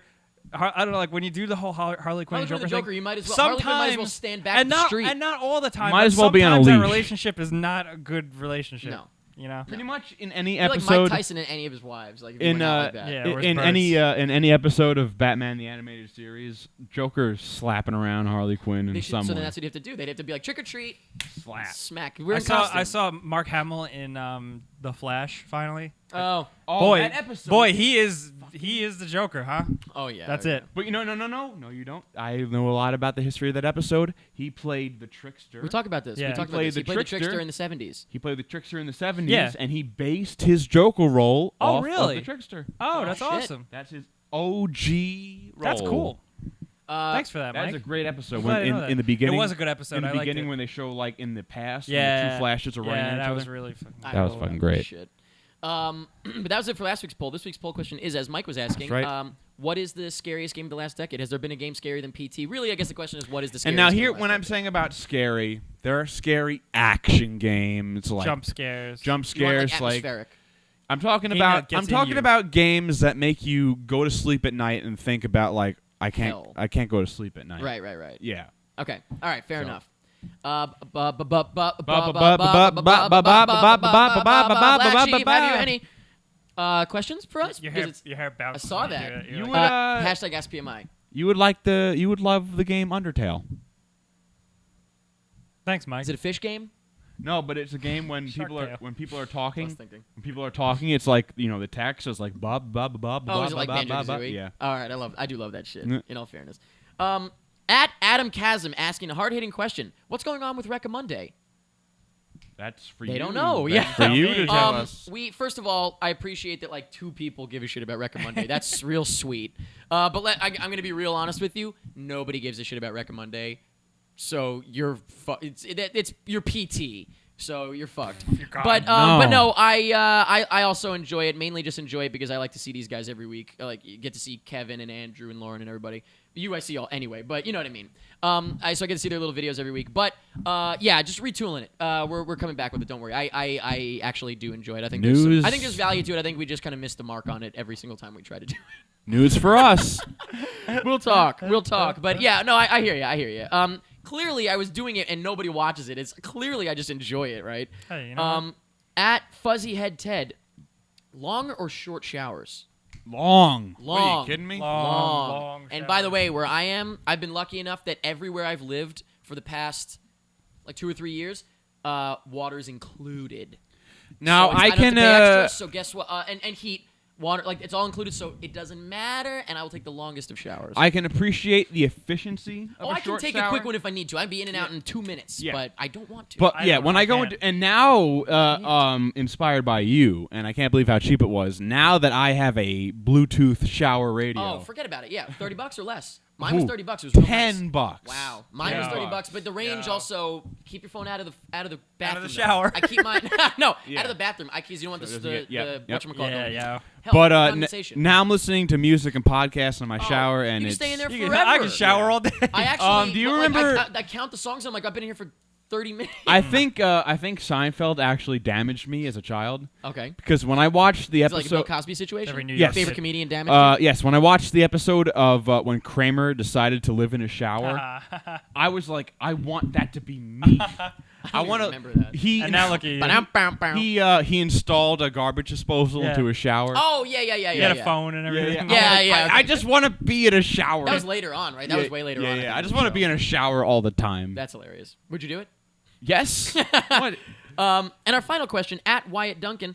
Speaker 2: I don't know, like when you do the whole Harley Quinn
Speaker 1: Harley Quinn
Speaker 2: Joker
Speaker 1: the Joker,
Speaker 2: thing,
Speaker 1: you might as well. Harley Quinn might as well
Speaker 2: sometimes-
Speaker 1: stand back
Speaker 2: and
Speaker 1: the
Speaker 2: not
Speaker 1: street.
Speaker 2: and not all the time.
Speaker 3: Might
Speaker 2: but
Speaker 3: as well be on a
Speaker 2: sometimes that
Speaker 3: leash.
Speaker 2: relationship is not a good relationship.
Speaker 1: No.
Speaker 2: You know.
Speaker 3: Pretty much in any
Speaker 1: You're like Mike
Speaker 3: episode,
Speaker 1: Tyson and any of his wives. Like if you
Speaker 3: in
Speaker 1: went out like that.
Speaker 2: yeah. or his
Speaker 3: in
Speaker 2: birds.
Speaker 3: any episode of Batman the Animated Series, Joker's slapping around Harley Quinn
Speaker 1: They
Speaker 3: in
Speaker 1: should,
Speaker 3: some
Speaker 1: so
Speaker 3: way.
Speaker 1: then that's what you have to do. They'd have to be like trick or treat,
Speaker 3: Slap.
Speaker 1: smack. We're
Speaker 2: I
Speaker 1: in
Speaker 2: saw
Speaker 1: costume.
Speaker 2: Mark Hamill in The Flash finally.
Speaker 1: Oh,
Speaker 3: Oh,
Speaker 2: boy,
Speaker 3: that episode.
Speaker 2: boy, he is the Joker, huh?
Speaker 1: oh yeah.
Speaker 2: That's
Speaker 1: oh, yeah.
Speaker 2: it.
Speaker 3: But no, you don't. I know a lot about the history of that episode. He played the trickster.
Speaker 1: We talk about this.
Speaker 2: Yeah.
Speaker 1: We talked
Speaker 3: He
Speaker 1: about
Speaker 3: played
Speaker 1: this.
Speaker 3: the
Speaker 1: He played the
Speaker 3: trickster.
Speaker 1: trickster in the 70s.
Speaker 3: He played the trickster in the 70s,
Speaker 2: Yeah.
Speaker 3: and he based his Joker role
Speaker 2: Oh,
Speaker 3: off
Speaker 2: really?
Speaker 3: of the trickster.
Speaker 2: Oh, that's
Speaker 1: shit.
Speaker 2: awesome.
Speaker 3: That's his OG role.
Speaker 2: That's cool.
Speaker 1: Thanks
Speaker 2: Thanks for that,
Speaker 3: That's
Speaker 2: Mike.
Speaker 3: a great episode.
Speaker 2: I'm glad I
Speaker 3: When
Speaker 2: know that.
Speaker 3: in the beginning,
Speaker 2: It was a good episode.
Speaker 3: in the
Speaker 2: I liked
Speaker 3: beginning
Speaker 2: it.
Speaker 3: when they show like in the past, when
Speaker 2: Yeah,
Speaker 3: the two flashes are running
Speaker 2: yeah,
Speaker 3: at each
Speaker 2: that
Speaker 3: other.
Speaker 2: was really fucking.
Speaker 1: I
Speaker 3: That was
Speaker 1: love
Speaker 3: fucking great.
Speaker 1: Shit. But that was it for last week's poll. This week's poll question is, as Mike was asking,
Speaker 3: That's right.
Speaker 1: what is the scariest game of the last decade? Has there been a game scarier than PT? Really, I guess the question is, what is the scariest
Speaker 3: And now
Speaker 1: game
Speaker 3: here,
Speaker 1: of the
Speaker 3: when
Speaker 1: last
Speaker 3: I'm
Speaker 1: decade?
Speaker 3: saying about scary, there are scary action games like
Speaker 2: Jump scares.
Speaker 3: jump
Speaker 1: You want,
Speaker 3: scares.
Speaker 1: like atmospheric.
Speaker 3: I'm talking
Speaker 2: Game
Speaker 3: about
Speaker 2: that gets
Speaker 3: I'm
Speaker 2: in
Speaker 3: talking
Speaker 2: you.
Speaker 3: about games that make you go to sleep at night and think about like I
Speaker 1: Hell.
Speaker 3: can't go to sleep at night.
Speaker 1: Right.
Speaker 3: Yeah.
Speaker 1: Okay. All right. Fair
Speaker 3: So-
Speaker 1: enough. Black Sheep, have you any questions for us?
Speaker 2: Your
Speaker 1: Because
Speaker 2: hair bounced.
Speaker 1: I saw
Speaker 2: when you
Speaker 1: that.
Speaker 2: do it. You're
Speaker 3: You
Speaker 2: like,
Speaker 3: would-
Speaker 1: hashtag Ask PMI.
Speaker 3: You would love the game Undertale.
Speaker 2: Thanks, Mike.
Speaker 1: Is it a fish game?
Speaker 3: No, but it's a game when
Speaker 2: Shark
Speaker 3: people are
Speaker 2: Tale.
Speaker 3: when people are
Speaker 1: I was
Speaker 3: talking.
Speaker 1: thinking.
Speaker 3: When people are talking, it's like the text is like bob bob bob
Speaker 1: Oh,
Speaker 3: bob
Speaker 1: is it like
Speaker 3: bob bob.
Speaker 1: Banjo-Kazooie?
Speaker 3: Yeah.
Speaker 1: All right. I do love that shit.
Speaker 3: Mm.
Speaker 1: In all fairness. At Adam Chasm asking a hard-hitting question. What's going on with Recommonday?
Speaker 3: That's for you.
Speaker 1: They don't know.
Speaker 3: That's
Speaker 1: Yeah.
Speaker 3: for you to tell us.
Speaker 1: We first of all, I appreciate that like 2 people give a shit about Recommonday. That's real sweet. But I'm gonna be real honest with you. Nobody gives a shit about Recommonday. So it's your PT. so you're fucked.
Speaker 2: gone.
Speaker 1: But
Speaker 3: No.
Speaker 1: no, I also enjoy it. Mainly just enjoy it because I like to see these guys every week. Like you get to see Kevin and Andrew and Lauren and everybody. You I see all anyway, but you know what I mean. So I get to see their little videos every week. But yeah, just retooling it. We're coming back with it. Don't worry. I actually do enjoy it. I think
Speaker 3: News.
Speaker 1: I think there's value to it. I think we just kind of missed the mark on it every single time we try to do it.
Speaker 3: News for us.
Speaker 1: We'll talk. But yeah, no, I hear you. Clearly, I was doing it and nobody watches it. It's clearly I just enjoy it, right?
Speaker 2: Hey, you know what?
Speaker 1: At Fuzzy Head Ted, long or short showers?
Speaker 3: Long.
Speaker 1: Long.
Speaker 3: What, are you kidding me?
Speaker 2: Long
Speaker 1: And by the
Speaker 2: showers.
Speaker 1: way, where I am, I've been lucky enough that everywhere I've lived for the past like 2 or 3 years, water's included.
Speaker 3: Now
Speaker 1: So
Speaker 3: I
Speaker 1: don't have
Speaker 3: can.
Speaker 1: to pay extra, so guess what? And heat. Water, like it's all included, so it doesn't matter, and I will take the longest of showers.
Speaker 3: I can appreciate the efficiency of a
Speaker 1: I can
Speaker 3: short
Speaker 1: take
Speaker 3: shower.
Speaker 1: a quick one if I need to. I'd be in and out in 2 minutes,
Speaker 3: Yeah.
Speaker 1: but I don't want to.
Speaker 3: But
Speaker 2: I
Speaker 3: yeah,
Speaker 2: don't-
Speaker 3: when
Speaker 2: I
Speaker 3: I go
Speaker 2: can't.
Speaker 3: into and now, inspired by you, and I can't believe how cheap it was. Now that I have a Bluetooth shower radio,
Speaker 1: oh, forget about it. Yeah, $30 or less. Mine was
Speaker 3: Ooh,
Speaker 1: $30. It was real nice.
Speaker 3: $10.
Speaker 1: Wow, mine was
Speaker 2: Yeah.
Speaker 1: $30, but the range
Speaker 2: Yeah.
Speaker 1: also keep your phone out of the bathroom. though.
Speaker 2: shower.
Speaker 1: I keep mine no
Speaker 3: Yeah.
Speaker 1: out of the bathroom. Because you don't want
Speaker 3: So it
Speaker 1: the
Speaker 3: doesn't get- yep, yep.
Speaker 1: whatchamacallit
Speaker 2: Yeah,
Speaker 1: going.
Speaker 2: yeah.
Speaker 1: Hell,
Speaker 3: But
Speaker 1: condensation.
Speaker 3: now I'm listening to music and podcasts in my
Speaker 1: Oh,
Speaker 3: shower, and
Speaker 1: you can
Speaker 3: it's
Speaker 1: stay in there
Speaker 2: You
Speaker 1: forever.
Speaker 2: can, I can shower all day.
Speaker 1: I actually.
Speaker 3: Do you
Speaker 1: but, like,
Speaker 3: remember-
Speaker 1: I count the songs. And I'm like, I've been here for 30 minutes.
Speaker 3: I think Seinfeld actually damaged me as a child
Speaker 1: Okay.
Speaker 3: because when I watched the
Speaker 1: It's like a Bill
Speaker 3: episode,
Speaker 1: Cosby situation.
Speaker 2: Every New
Speaker 3: Yes.
Speaker 2: York
Speaker 1: Favorite
Speaker 2: City.
Speaker 1: comedian damaged.
Speaker 3: yes, when I watched the episode of when Kramer decided to live in a shower, I was like, I want that to be me. I
Speaker 1: even
Speaker 3: want to
Speaker 1: remember that.
Speaker 2: And now look at you.
Speaker 3: He installed a garbage disposal
Speaker 2: Yeah.
Speaker 3: into his shower.
Speaker 1: Oh yeah.
Speaker 2: You had a phone and everything.
Speaker 1: Yeah,
Speaker 3: I'm
Speaker 1: yeah,
Speaker 3: I
Speaker 1: okay.
Speaker 3: just want to be in a shower.
Speaker 1: That was later on, right? That was way later on.
Speaker 3: Yeah, I just want to be in a shower all the time.
Speaker 1: That's hilarious. Would you do it?
Speaker 3: Yes. What?
Speaker 1: And our final question at Wyatt Duncan.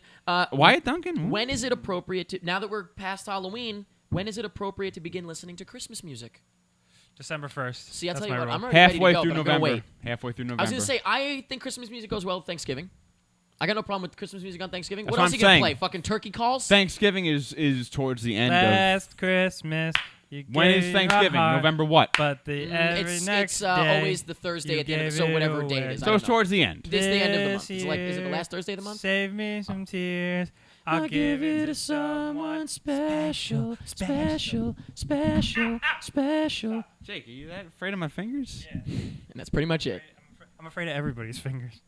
Speaker 3: Wyatt Duncan?
Speaker 1: When is it appropriate to now that we're past Halloween? When is it appropriate to begin listening to Christmas music?
Speaker 2: December 1st.
Speaker 1: See, I'll
Speaker 2: That's
Speaker 1: tell you
Speaker 2: my
Speaker 1: what.
Speaker 2: rule.
Speaker 1: I'm already ready
Speaker 3: Halfway
Speaker 1: to go,
Speaker 3: through
Speaker 1: but I'm gonna
Speaker 3: November.
Speaker 1: wait.
Speaker 3: Halfway through November.
Speaker 1: I was gonna say I think Christmas music goes well with Thanksgiving. I got no problem with Christmas music on Thanksgiving.
Speaker 3: That's
Speaker 1: What
Speaker 3: what
Speaker 1: else
Speaker 3: I'm
Speaker 1: are you gonna
Speaker 3: saying.
Speaker 1: play? Fucking turkey calls?
Speaker 3: Thanksgiving is towards the end of.
Speaker 2: Last Christmas. You
Speaker 3: When is
Speaker 2: gave
Speaker 3: Thanksgiving?
Speaker 2: a heart,
Speaker 3: November what?
Speaker 2: But the every
Speaker 1: It's
Speaker 2: next day.
Speaker 1: always the Thursday
Speaker 2: you
Speaker 1: at the end of
Speaker 2: gave
Speaker 1: so
Speaker 2: it
Speaker 1: whatever date
Speaker 2: away.
Speaker 1: it is. I
Speaker 3: So
Speaker 1: don't
Speaker 3: it's
Speaker 1: know.
Speaker 3: towards the end.
Speaker 1: This the end of the month.
Speaker 2: This
Speaker 1: Is it the
Speaker 2: year,
Speaker 1: last Thursday of the month?
Speaker 2: Save me some tears. I'll give it to someone special.
Speaker 3: Jake, are you that afraid of my fingers?
Speaker 2: Yeah.
Speaker 1: And that's pretty much it.
Speaker 2: I'm afraid of everybody's fingers.